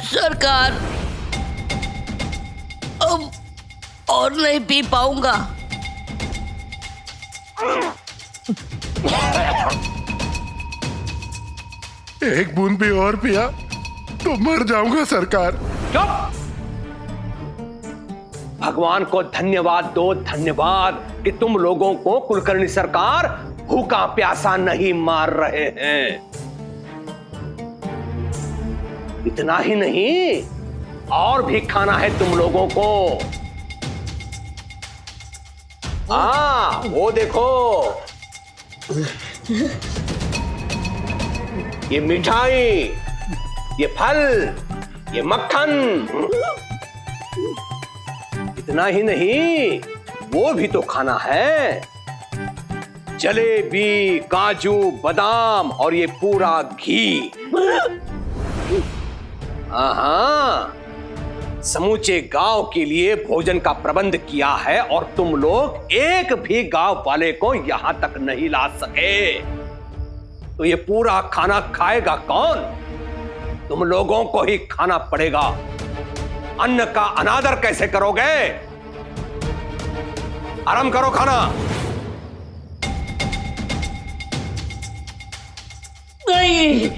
सरकार, अब और नहीं पी पाऊंगा। एक बूंद भी और पिया तो मर जाऊंगा सरकार। चुप! भगवान को धन्यवाद दो, धन्यवाद कि तुम लोगों को कुलकर्णी सरकार भूखा प्यासा नहीं मार रहे हैं। इतना ही नहीं, और भी खाना है तुम लोगों को। हाँ, वो देखो, ये मिठाई, ये फल, ये मक्खन, इतना ही नहीं, वो भी तो खाना है। जलेबी, काजू, बादाम और ये पूरा घी। हाँ, समूचे गांव के लिए भोजन का प्रबंध किया है और तुम लोग एक भी गांव वाले को यहां तक नहीं ला सके। तो ये पूरा खाना खाएगा कौन? तुम लोगों को ही खाना पड़ेगा। अन्न का अनादर कैसे करोगे? आराम करो, खाना। नहीं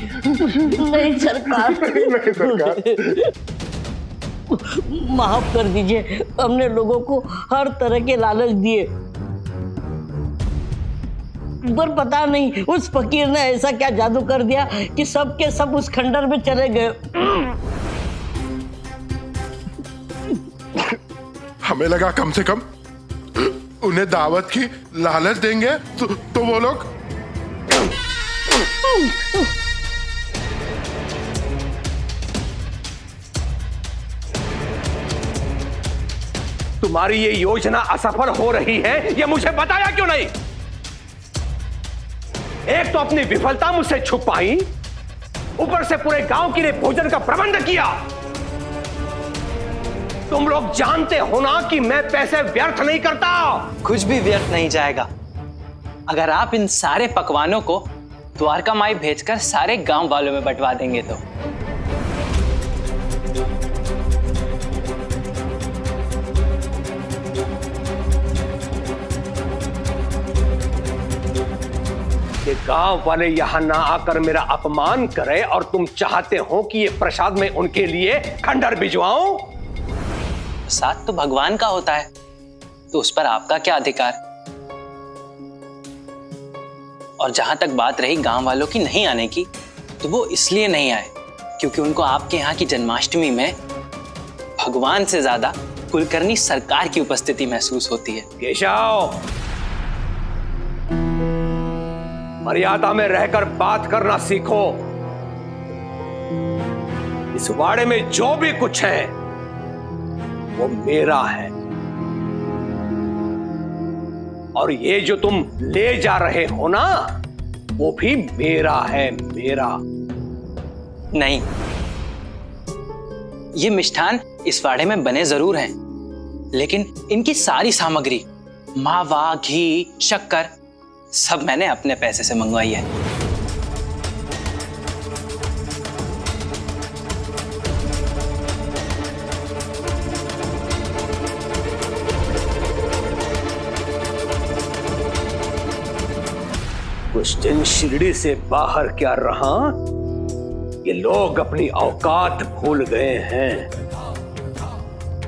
नहीं सरकार, नहीं सरकार, माफ कर दीजिए, हमने लोगों को हर तरह के लालच दिए, पर पता नहीं उस फकीर ने ऐसा क्या जादू कर दिया कि सब के सब उस खंडर में चले गए। हमें लगा कम से कम उन्हें दावत की लालच देंगे तो वो लोग। तुम्हारी ये योजना असफल हो रही है, ये मुझे बताया क्यों नहीं? एक तो अपनी विफलता मुझसे छुपाई, ऊपर से पूरे गांव के लिए भोजन का प्रबंध किया। तुम लोग जानते हो ना कि मैं पैसे व्यर्थ नहीं करता। कुछ भी व्यर्थ नहीं जाएगा अगर आप इन सारे पकवानों को द्वारका माई भेजकर सारे गांव वालों में बंटवा देंगे तो। ये गांव वाले यहां ना आकर मेरा अपमान करें और तुम चाहते हो कि ये प्रसाद में उनके लिए खंडर भिजवाऊं? प्रसाद तो भगवान का होता है, तो उस पर आपका क्या अधिकार? और जहां तक बात रही गांव वालों की नहीं आने की, तो वो इसलिए नहीं आए क्योंकि उनको आपके यहाँ की जन्माष्टमी में भगवान से ज्यादा कुलकर्णी सरकार की उपस्थिति महसूस होती है। केशव, मर्यादा में रहकर बात करना सीखो। इस वाड़े में जो भी कुछ है वो मेरा है, और ये जो तुम ले जा रहे हो ना, वो भी मेरा है, मेरा। नहीं, ये मिष्ठान इस वाड़े में बने जरूर हैं, लेकिन इनकी सारी सामग्री, मावा, घी, शक्कर, सब मैंने अपने पैसे से मंगवाई है। कुछ दिन शिरडी से बाहर क्या रहा, ये लोग अपनी औकात भूल गए हैं।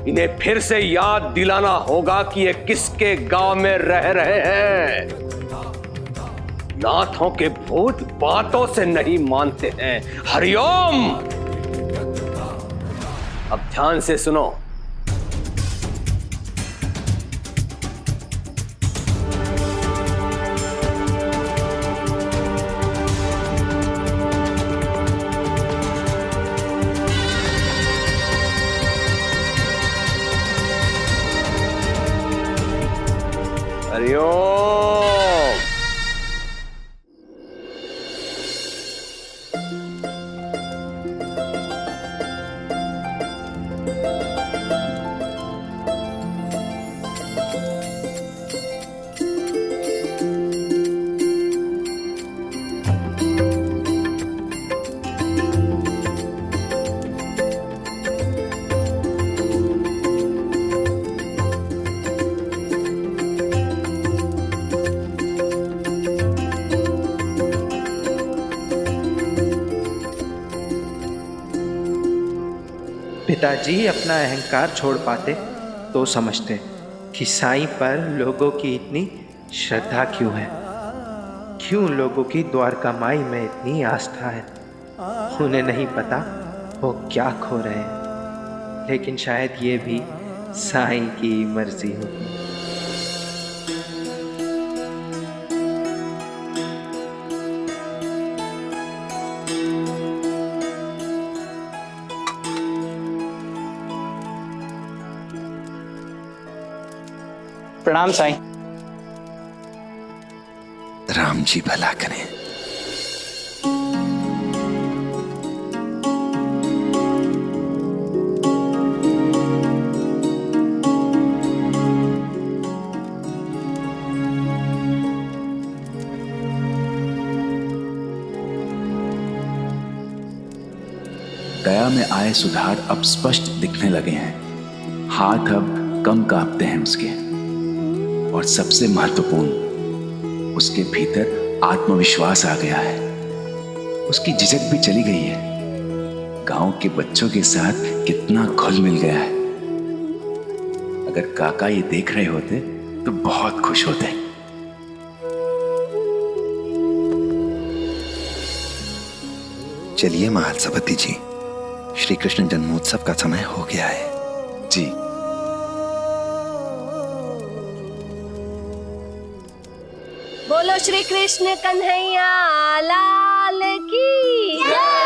इन्हें फिर से याद दिलाना होगा कि ये किसके गांव में रह रहे हैं। नाथों के भूत बातों से नहीं मानते हैं। हरिओम। अब ध्यान से सुनो। हरिओम। पिताजी अपना अहंकार छोड़ पाते तो समझते कि साईं पर लोगों की इतनी श्रद्धा क्यों है, क्यों लोगों की द्वारका माई में इतनी आस्था है। उन्हें नहीं पता वो क्या खो रहे हैं, लेकिन शायद ये भी साईं की मर्जी होगी। प्रणाम साईं। राम जी भला करें। दया में आए सुधार अब स्पष्ट दिखने लगे हैं। हाथ अब कम कांपते हैं उसके, और सबसे महत्वपूर्ण, उसके भीतर आत्मविश्वास आ गया है। उसकी झिझक भी चली गई है। गांव के बच्चों के साथ कितना घुल मिल गया है। अगर काका ये देख रहे होते तो बहुत खुश होते। चलिए महासवती जी, श्री कृष्ण जन्मोत्सव का समय हो गया है। जी। बोलो श्री कृष्ण कन्हैया लाल की जय।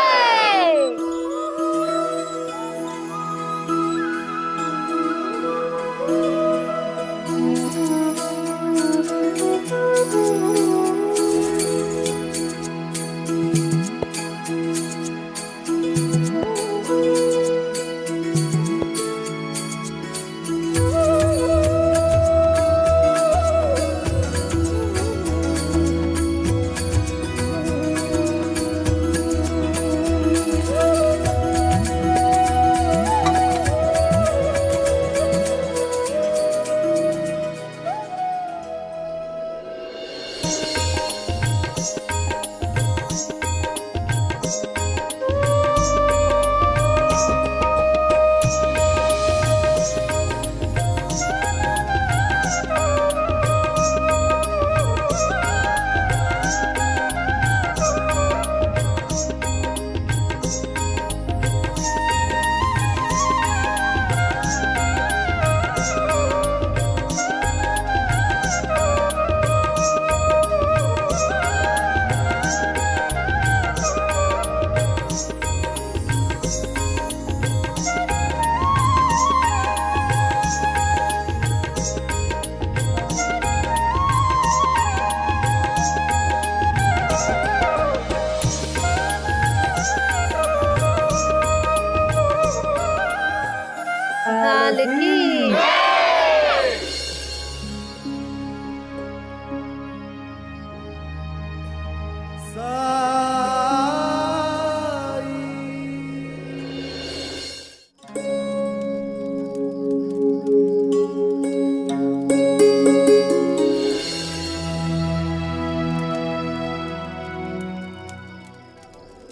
लाल की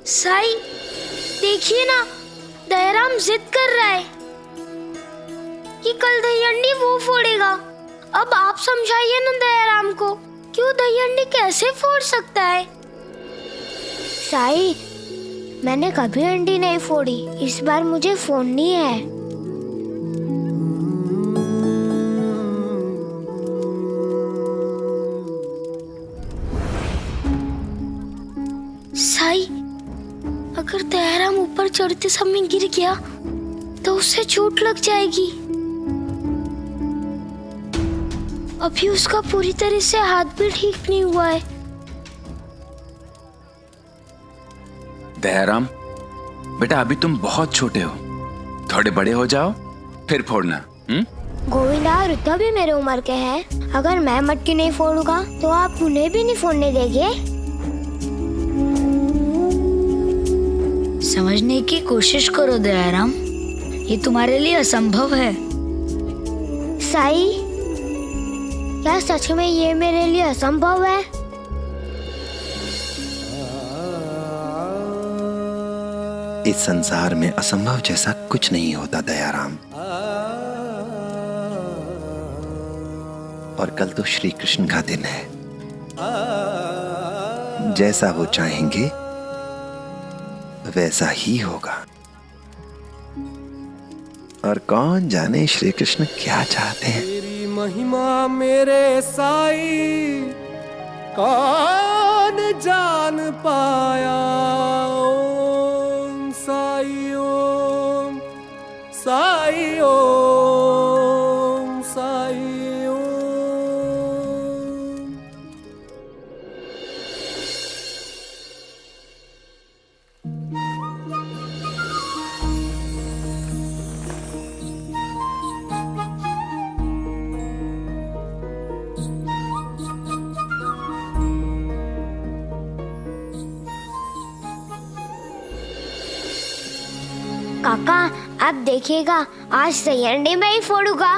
साई, देखिए ना, दयाराम जिद कर रहा है कि कल दहीहंडी वो फोड़ेगा। अब आप समझाइए ना दयाराम को कि वो दहीहंडी कैसे फोड़ सकता है। साई, मैंने कभी हंडी नहीं फोड़ी, इस बार मुझे फोड़नी है। साई, अगर दयाराम ऊपर चढ़ते समय गिर गया तो उसे चोट लग जाएगी। अभी उसका पूरी तरह से हाथ भी ठीक नहीं हुआ है। दयाराम बेटा, अभी तुम बहुत छोटे हो, थोड़े बड़े हो जाओ फिर फोड़ना। गोविंदा और रुद्रा भी मेरे उम्र के हैं। अगर मैं मटकी नहीं फोड़ूंगा तो आप उन्हें भी नहीं फोड़ने देंगे। समझने की कोशिश करो दयाराम, ये तुम्हारे लिए असंभव है। साई, क्या सच में ये मेरे लिए असंभव है? इस संसार में असंभव जैसा कुछ नहीं होता दयाराम। और कल तो श्री कृष्ण का दिन है। जैसा वो चाहेंगे वैसा ही होगा। और कौन जाने श्री कृष्ण क्या चाहते हैं। तेरी महिमा मेरे साई कौन जान पाया। ओम साई ओम साई ओम साई ओम। काका आप देखिएगा, आज दही अंडे में ही फोड़ूंगा।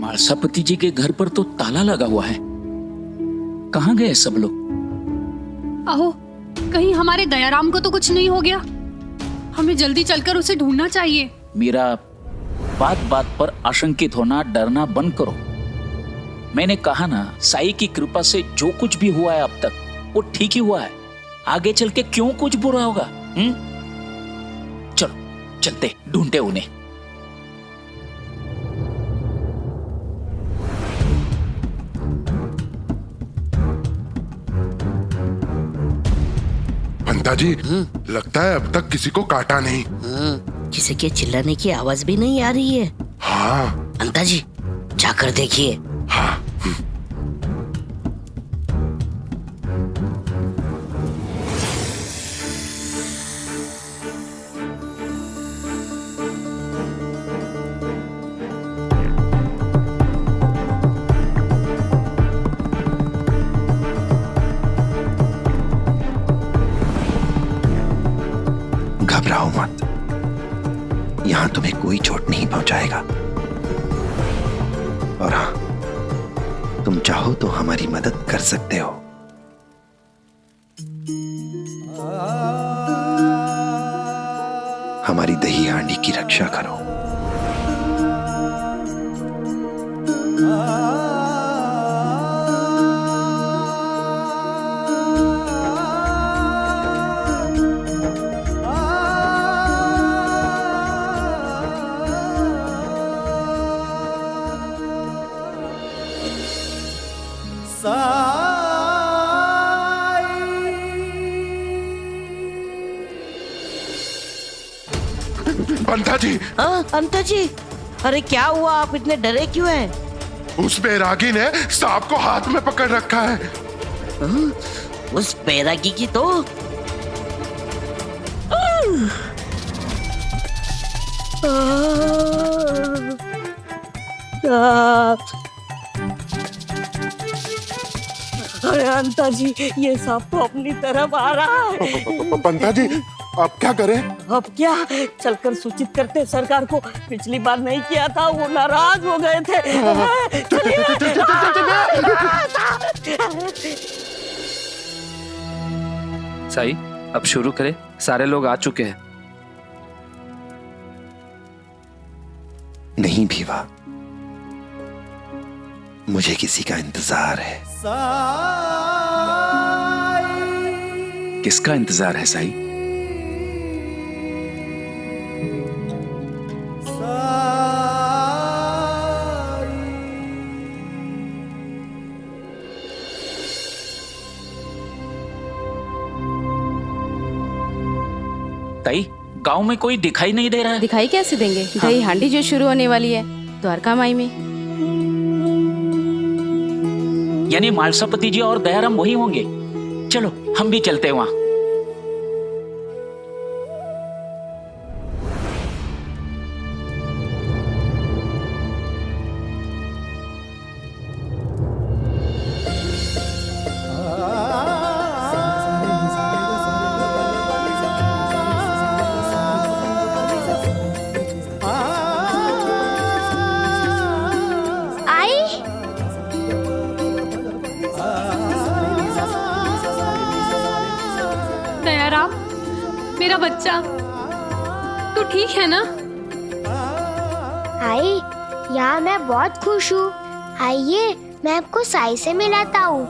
मालसापति जी के घर पर तो ताला लगा हुआ है। कहाँ गए सब लोग? अहो, कहीं हमारे दयाराम को तो कुछ नहीं हो गया? हमें जल्दी चलकर उसे ढूंढना चाहिए। मीरा, बात बात पर आशंकित होना, डरना बंद करो। मैंने कहा ना, साई की कृपा से जो कुछ भी हुआ है अब तक वो ठीक ही हुआ है। आगे चल के क्यों कुछ बुरा होगा? चलो चलते ढूंढते उन्हें। पंता जी, लगता है अब तक किसी को काटा नहीं। किसी के चिल्लाने की आवाज भी नहीं आ रही है। हाँ पंता जी, जाकर देखिए। हाँ। घबराओ मत, यहां तुम्हें कोई चोट नहीं पहुंचाएगा। और हाँ, तुम चाहो तो हमारी मदद कर सकते हो। हमारी दही हांडी की रक्षा करो। पंता जी। हाँ पंता जी, अरे क्या हुआ? आप इतने डरे क्यों हैं? उस बैरागी ने सांप को हाथ में पकड़ रखा है। उस बैरागी की तो अरे अंता जी, ये सांप तो अपनी तरफ आ रहा है। पंता जी, अब क्या करें? अब क्या, चलकर सूचित करते सरकार को। पिछली बार नहीं किया था, वो नाराज हो गए थे। साई, अब शुरू करें। सारे लोग आ चुके हैं। नहीं भीवा, मुझे किसी का इंतजार है। किसका इंतजार है साई? ताई, गांव में कोई दिखाई नहीं दे रहा है। दिखाई कैसे देंगे? दही हांडी जो शुरू होने वाली है द्वारका माई में। यानी मालसापति जी और दयाराम वही होंगे। चलो हम भी चलते हैं वहां। दयाराम, मेरा बच्चा, तू ठीक है ना? आई, यहाँ मैं बहुत खुश हूँ। आइए, मैं आपको साई से मिलाता हूँ।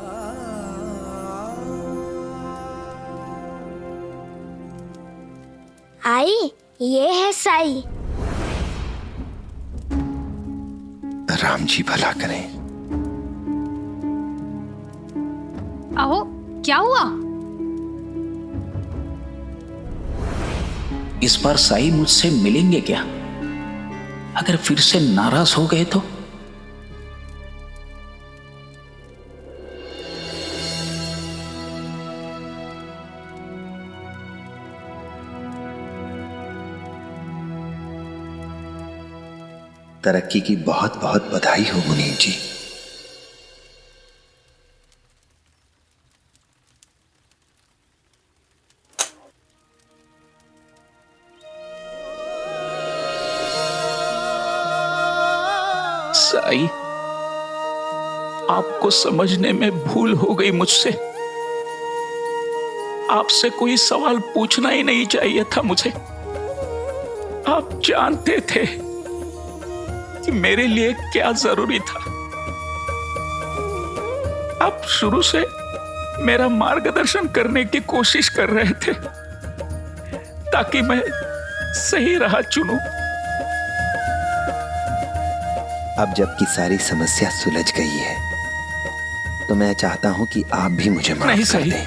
आई, ये है साई। राम जी भला करें। आओ, क्या हुआ? इस बार साई मुझसे मिलेंगे क्या? अगर फिर से नाराज हो गए तो? तरक्की की बहुत बहुत बधाई हो मुनीम जी। साई, आपको समझने में भूल हो गई मुझसे। आपसे कोई सवाल पूछना ही नहीं चाहिए था मुझे। आप जानते थे कि मेरे लिए क्या जरूरी था। आप शुरू से मेरा मार्गदर्शन करने की कोशिश कर रहे थे ताकि मैं सही राह चुनूं। अब जबकि सारी समस्या सुलझ गई है तो मैं चाहता हूं कि आप भी मुझे माफ नहीं कर सही, दें।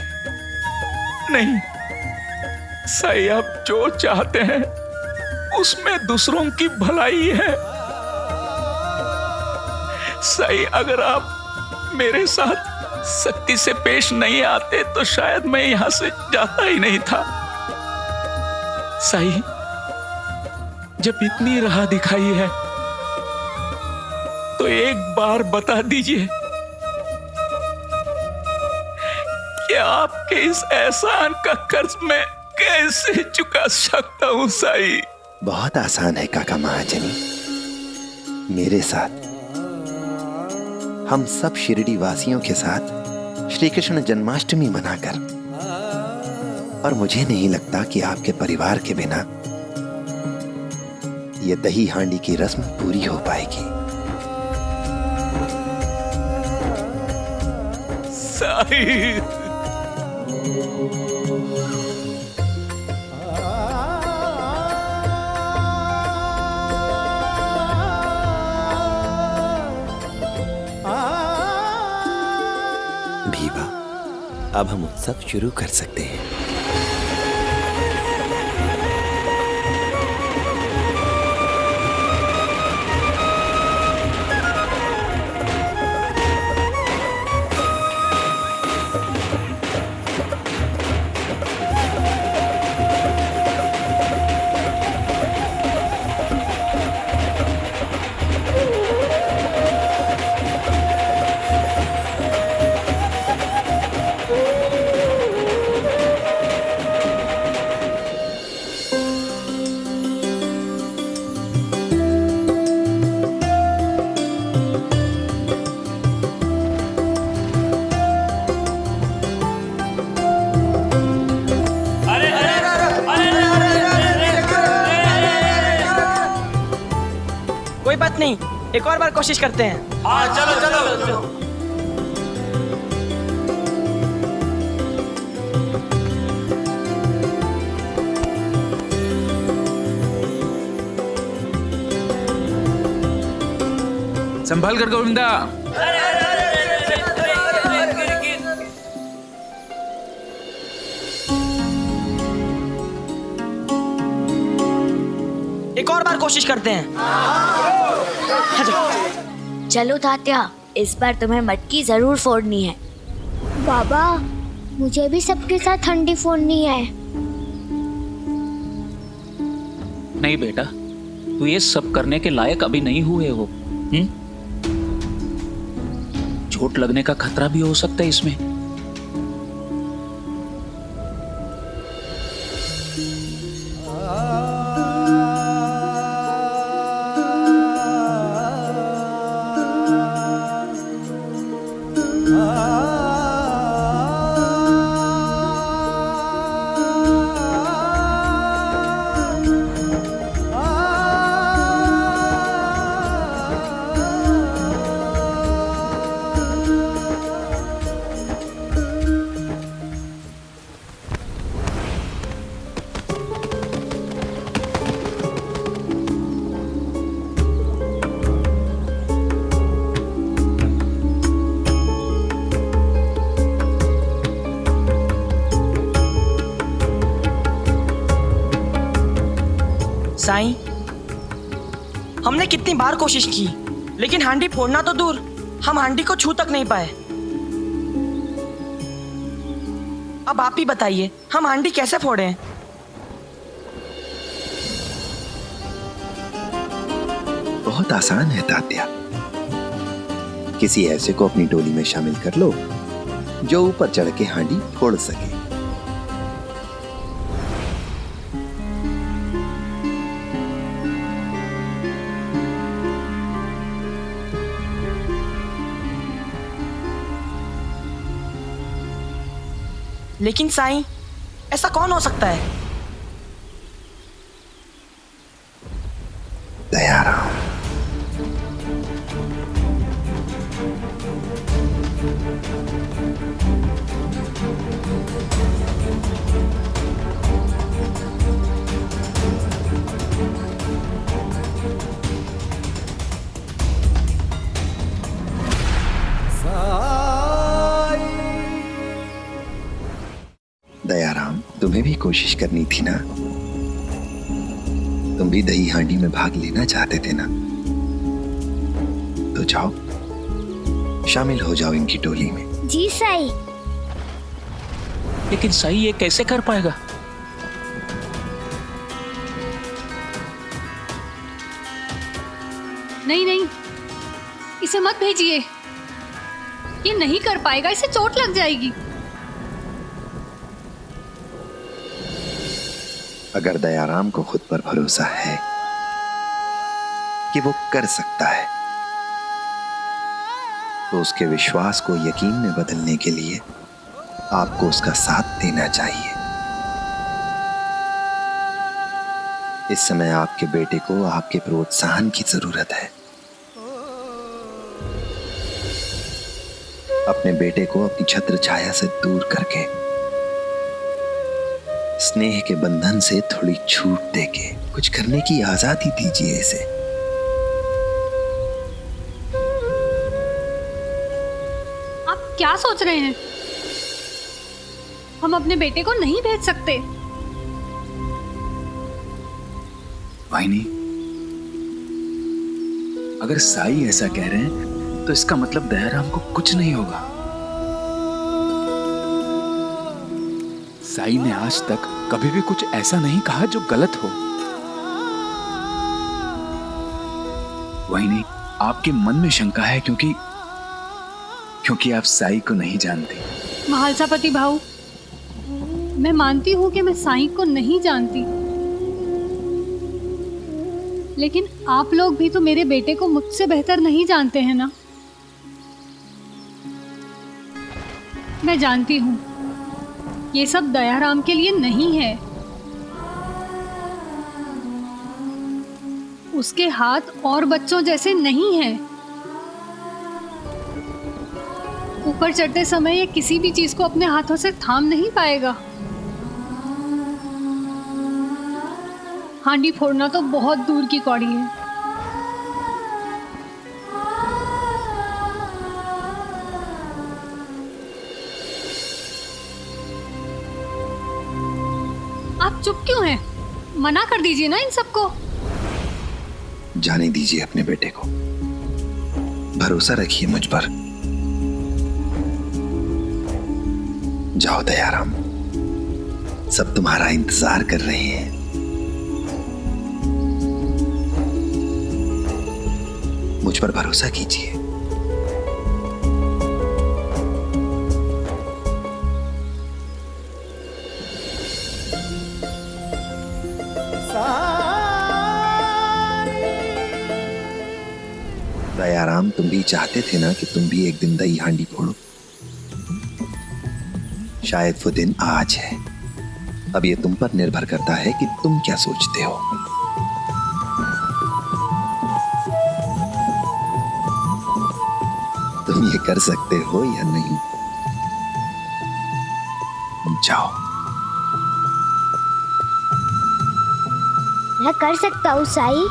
नहीं सही, आप जो चाहते हैं उसमें दूसरों की भलाई है। सही, अगर आप मेरे साथ सख्ती से पेश नहीं आते तो शायद मैं यहां से जाता ही नहीं था। सही, जब इतनी राह दिखाई है तो एक बार बता दीजिए कि आपके इस एहसान का कर्ज मैं कैसे चुका सकता हूं साई? बहुत आसान है काका महाजनी। मेरे साथ, हम सब शिरडी वासियों के साथ श्री कृष्ण जन्माष्टमी मनाकर, और मुझे नहीं लगता कि आपके परिवार के बिना यह दही हांडी की रस्म पूरी हो पाएगी। साई, भीवा, अब हम उत्सव शुरू कर सकते हैं। बात नहीं, एक और बार कोशिश करते हैं। हाँ चलो चलो, चलो। संभाल कर गोविंदा। एक और बार कोशिश करते हैं। चलो तात्या, इस बार तुम्हें मटकी जरूर फोड़नी है। बाबा, मुझे भी सबके साथ हंडी फोड़नी है। नहीं बेटा, तू ये सब करने के लायक अभी नहीं हुए हो। चोट लगने का खतरा भी हो सकता है इसमें। साईं, हमने कितनी बार कोशिश की, लेकिन हांडी फोड़ना तो दूर, हम हांडी को छू तक नहीं पाए। अब आप ही बताइए, हम हांडी कैसे फोड़ें? बहुत आसान है तात्या। किसी ऐसे को अपनी टोली में शामिल कर लो जो ऊपर चढ़ के हांडी फोड़ सके। लेकिन साईं, ऐसा कौन हो सकता है? दयाराम। दयाराम, तुम्हें भी कोशिश करनी थी ना। तुम भी दही हांडी में भाग लेना चाहते थे ना। तो जाओ, शामिल हो जाओ इनकी टोली में। जी साईं। लेकिन साईं, ये कैसे कर पाएगा? नहीं नहीं, इसे मत भेजिए। ये नहीं कर पाएगा, इसे चोट लग जाएगी। अगर दयाराम को खुद पर भरोसा है कि वो कर सकता है, तो उसके विश्वास को यकीन में बदलने के लिए आपको उसका साथ देना चाहिए। इस समय आपके बेटे को आपके प्रोत्साहन की जरूरत है। अपने बेटे को अपनी छत्र छाया से दूर करके स्नेह के बंधन से थोड़ी छूट देके कुछ करने की आजादी दीजिए इसे। आप क्या सोच रहे हैं? हम अपने बेटे को नहीं भेज सकते। वाहिनी, अगर साई ऐसा कह रहे हैं तो इसका मतलब दयाराम को कुछ नहीं होगा। साई ने आज तक कभी भी कुछ ऐसा नहीं कहा जो गलत हो। वाहिनी, आपके मन में शंका है क्योंकि आप साई को नहीं जानते। महालसापति भाऊ, मैं मानती हूँ कि मैं साईं को नहीं जानती, लेकिन आप लोग भी तो मेरे बेटे को मुझसे बेहतर नहीं जानते हैं ना। मैं जानती हूँ ये सब दयाराम के लिए नहीं है। उसके हाथ और बच्चों जैसे नहीं हैं। ऊपर चढ़ते समय ये किसी भी चीज को अपने हाथों से थाम नहीं पाएगा। हांडी फोड़ना तो बहुत दूर की कौड़ी है। आप चुप क्यों हैं? मना कर दीजिए ना इन सबको। जाने दीजिए अपने बेटे को, भरोसा रखिए मुझ पर। जाओ दयाराम, सब तुम्हारा इंतजार कर रहे हैं। मुझ पर भरोसा कीजिए। दयाराम, तुम भी चाहते थे ना कि तुम भी एक दिन दही हांडी फोड़ो। शायद वो दिन आज है। अब ये तुम पर निर्भर करता है कि तुम क्या सोचते हो। तुम ये कर सकते हो या नहीं? जाओ। मैं कर सकता हूँ साई।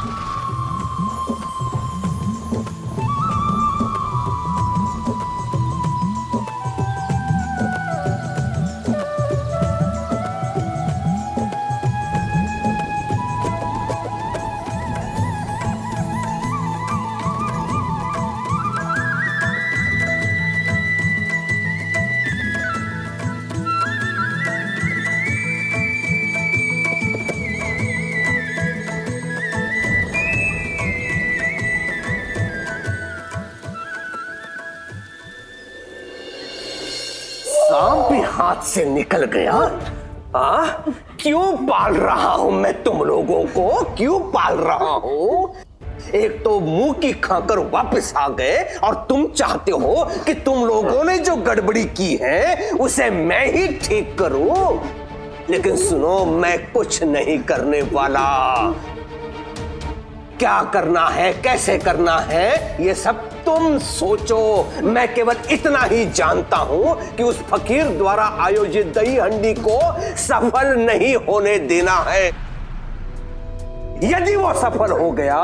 सांप भी हाथ से निकल गया। क्यों पाल रहा हूं मैं तुम लोगों को? क्यों पाल रहा हूं? एक तो मुंह की खाकर वापस आ गए और तुम चाहते हो कि तुम लोगों ने जो गड़बड़ी की है उसे मैं ही ठीक करूं। लेकिन सुनो, मैं कुछ नहीं करने वाला। क्या करना है, कैसे करना है, ये सब तुम सोचो। मैं केवल इतना ही जानता हूं कि उस फकीर द्वारा आयोजित दही हंडी को सफल नहीं होने देना है। यदि वो सफल हो गया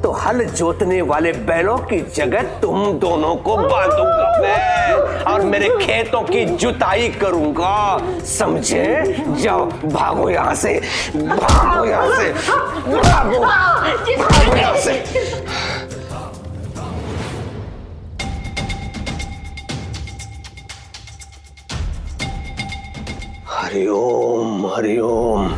तो हल जोतने वाले बैलों की जगह तुम दोनों को बांधूंगा मैं और मेरे खेतों की जुताई करूंगा, समझे? जाओ, भागो यहां से, भागो यहां से, भागो, भागो यहां से। हरिओम हरिओम।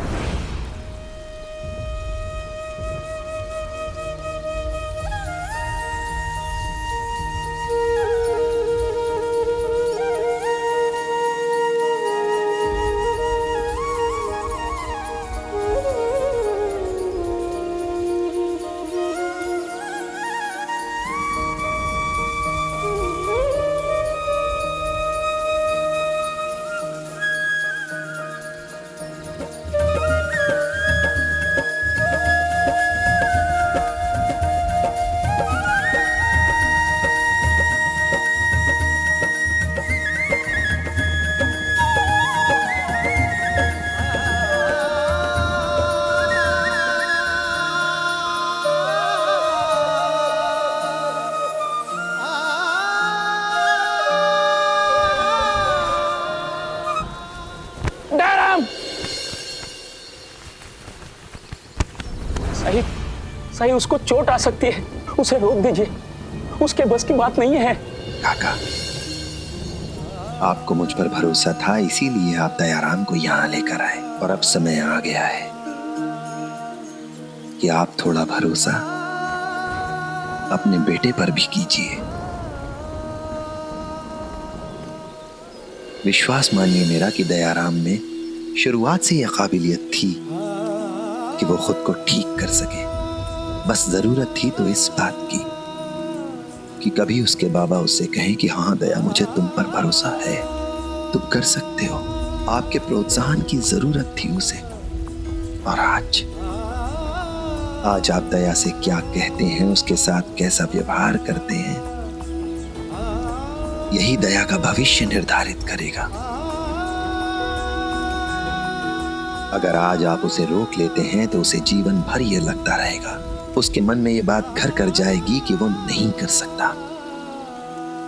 सही, उसको चोट आ सकती है, उसे रोक दीजिए, उसके बस की बात नहीं है। काका, आपको मुझ पर भरोसा था, इसीलिए आप दयाराम को यहाँ लेकर आए। और अब समय आ गया है कि आप थोड़ा भरोसा अपने बेटे पर भी कीजिए। विश्वास मानिए मेरा कि दयाराम में शुरुआत से यह काबिलियत थी कि वो खुद को ठीक कर सके। बस जरूरत थी तो इस बात की कि कभी उसके बाबा उससे कहें कि हाँ दया, मुझे तुम पर भरोसा है, तुम कर सकते हो। आपके प्रोत्साहन की जरूरत थी उसे। और आज आप दया से क्या कहते हैं, उसके साथ कैसा व्यवहार करते हैं, यही दया का भविष्य निर्धारित करेगा। अगर आज आप उसे रोक लेते हैं तो उसे जीवन भर यह लगता रहेगा, उसके मन में यह बात घर कर जाएगी कि वो नहीं कर सकता।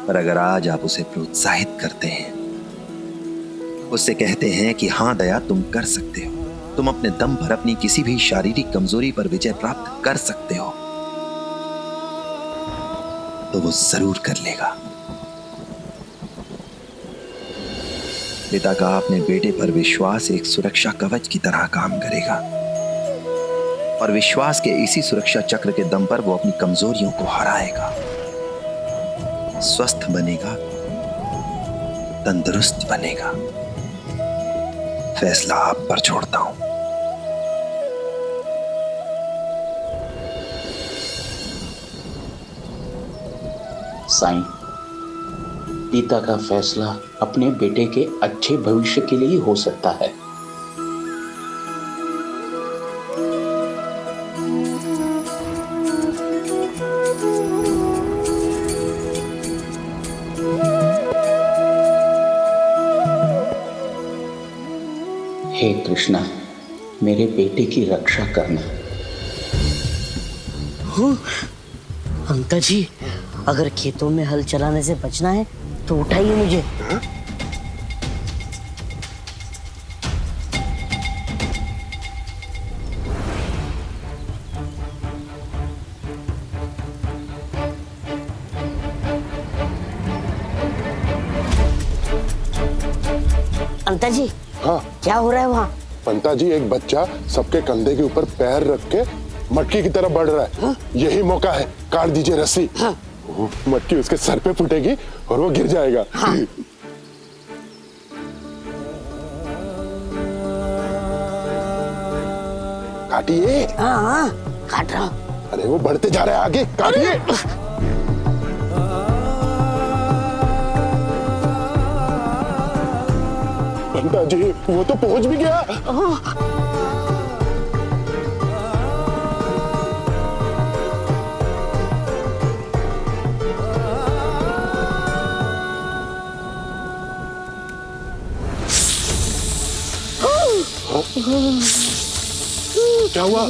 पर अगर आज आप उसे प्रोत्साहित करते हैं, उससे कहते हैं कि हां दया, तुम कर सकते हो, तुम अपने दम पर अपनी किसी भी शारीरिक कमजोरी पर विजय प्राप्त कर सकते हो, तो वो जरूर कर लेगा। पिता का अपने बेटे पर विश्वास एक सुरक्षा कवच की तरह काम करेगा और विश्वास के इसी सुरक्षा चक्र के दम पर वो अपनी कमजोरियों को हराएगा, स्वस्थ बनेगा, तंदुरुस्त बनेगा। फैसला आप पर छोड़ता हूं। साईं, पिता का फैसला अपने बेटे के अच्छे भविष्य के लिए हो सकता है। हे कृष्णा, मेरे बेटे की रक्षा करना। अंकल जी, अगर खेतों में हल चलाने से बचना है तो उठाइए मुझे। अंकल जी, हाँ, क्या हो रहा है वहाँ? पंता जी, एक बच्चा सबके कंधे के ऊपर पैर रख के मटकी की तरफ बढ़ रहा है। हाँ? यही मौका है, काट दीजिए रस्सी। हाँ? मटकी उसके सर पे फूटेगी और वो गिर जाएगा। हाँ? काटिए। हाँ, काट रहा हूँ। अरे वो बढ़ते जा रहा है, आगे काटिए। पंता जी, वो तो पहुंच भी गया। क्या हुआ?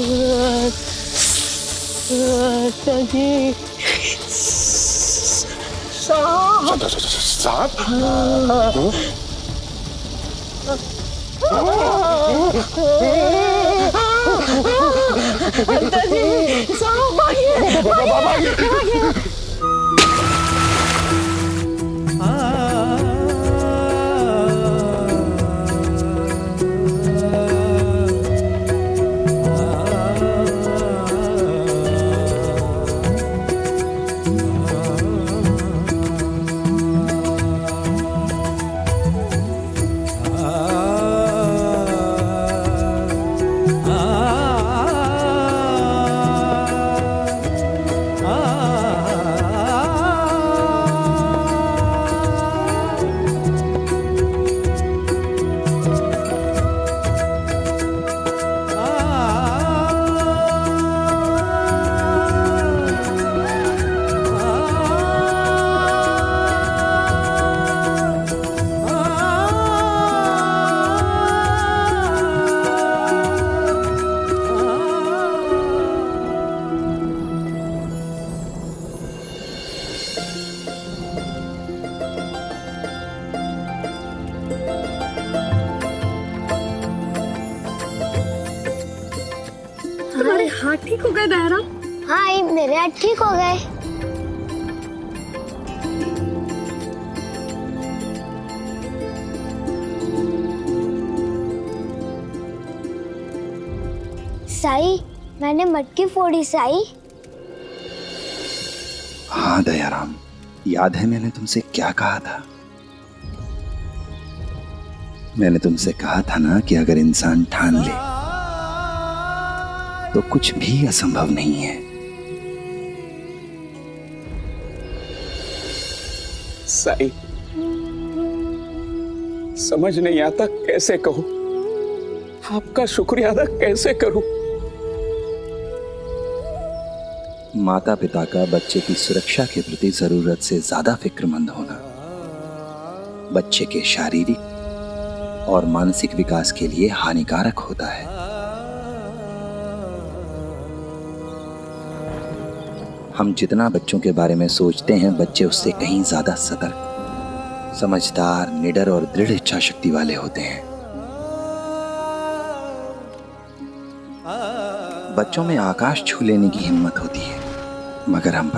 सांप? तुम्हारे हाथ ठीक हो गए दयाराम? हाँ, मेरे हाथ ठीक हो गए। साई, मैंने मटकी फोड़ी। साई। हाँ दयाराम, याद है मैंने तुमसे क्या कहा था? मैंने तुमसे कहा था ना कि अगर इंसान ठान ले तो कुछ भी असंभव नहीं है। साईं, समझ नहीं आता कैसे कहूं, आपका शुक्रिया अदा कैसे करूं। माता पिता का बच्चे की सुरक्षा के प्रति जरूरत से ज्यादा फिक्रमंद होना बच्चे के शारीरिक और मानसिक विकास के लिए हानिकारक होता है। हम जितना बच्चों के बारे में सोचते हैं, बच्चे उससे कहीं ज्यादा सतर्क, समझदार, निडर और दृढ़ इच्छा शक्ति वाले होते हैं। बच्चों में आकाश छू लेने की हिम्मत होती है, मगर हम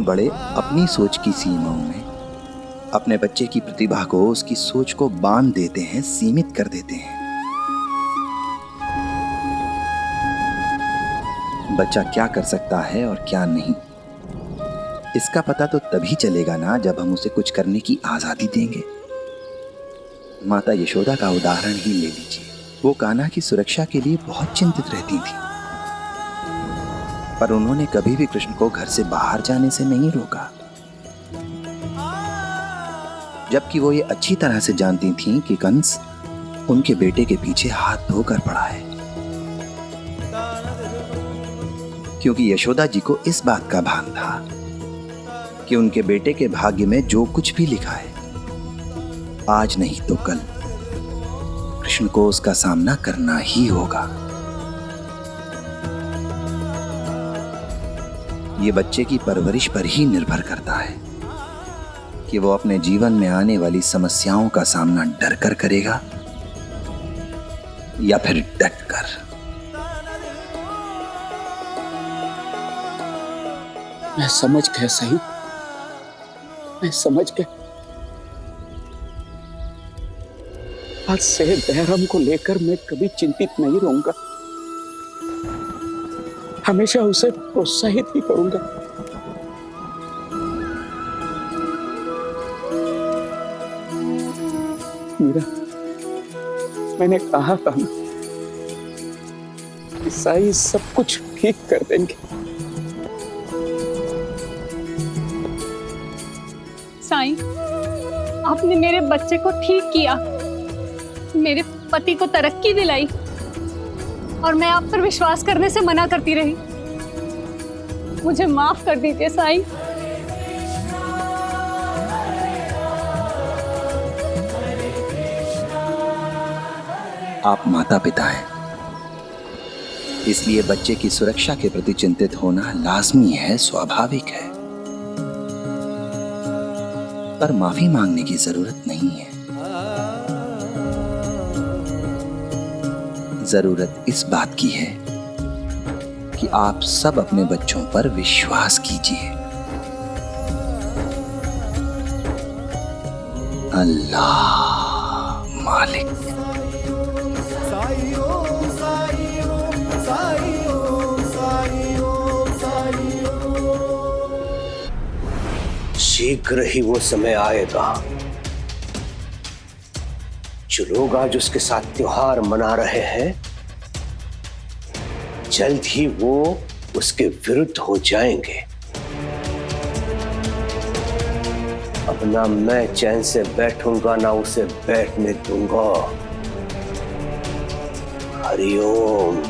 बड़े अपनी सोच की सीमाओं में अपने बच्चे की प्रतिभा को, उसकी सोच को बांध देते हैं, सीमित कर देते हैं। बच्चा क्या कर सकता है और क्या नहीं, इसका पता तो तभी चलेगा ना जब हम उसे कुछ करने की आजादी देंगे। माता यशोदा का उदाहरण ही ले लीजिए। वो कान्हा की सुरक्षा के लिए बहुत चिंतित रहती थी, पर उन्होंने कभी भी कृष्ण को घर से बाहर जाने से नहीं रोका, जबकि वो ये अच्छी तरह से जानती थीं कि कंस उनके बेटे के पीछे हाथ धोकर पड़ा है, क्योंकि यशोदा जी को इस बात का भान था कि उनके बेटे के भाग्य में जो कुछ भी लिखा है, आज नहीं तो कल कृष्ण को उसका सामना करना ही होगा। ये बच्चे की परवरिश पर ही निर्भर करता है कि वो अपने जीवन में आने वाली समस्याओं का सामना डर कर करेगा या फिर डट कर। मैं समझ गया सही, मैं समझ गया। आज से दयाराम को लेकर मैं कभी चिंतित नहीं रहूंगा, हमेशा उसे प्रोत्साहित ही करूंगा। मीरा, मैंने कहा था ना कि साईं सब कुछ ठीक कर देंगे। साईं, आपने मेरे बच्चे को ठीक किया, मेरे पति को तरक्की दिलाई, और मैं आप पर विश्वास करने से मना करती रही। मुझे माफ कर दीजिए साईं। आप माता पिता हैं, इसलिए बच्चे की सुरक्षा के प्रति चिंतित होना लाजमी है, स्वाभाविक है, पर माफी मांगने की जरूरत नहीं है। जरूरत इस बात की है कि आप सब अपने बच्चों पर विश्वास कीजिए। अल्लाह मालिक। शीघ्र ही वो समय आएगा जो लोग आज उसके साथ त्योहार मना रहे हैं, जल्द ही वो उसके विरुद्ध हो जाएंगे। अब ना मैं चैन से बैठूंगा, ना उसे बैठने दूंगा। हरिओम।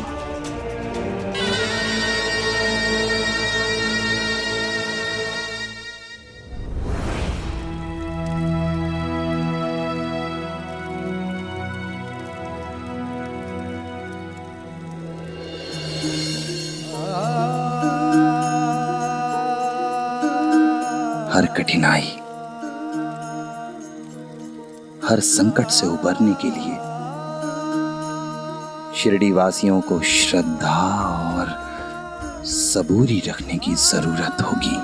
हर कठिनाई, हर संकट से उबरने के लिए शिरडी वासियों को श्रद्धा और सबूरी रखने की जरूरत होगी।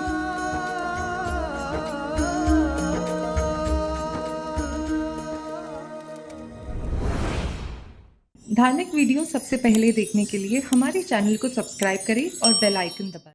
धार्मिक वीडियो सबसे पहले देखने के लिए हमारे चैनल को सब्सक्राइब करें और बेल आइकन दबाएं।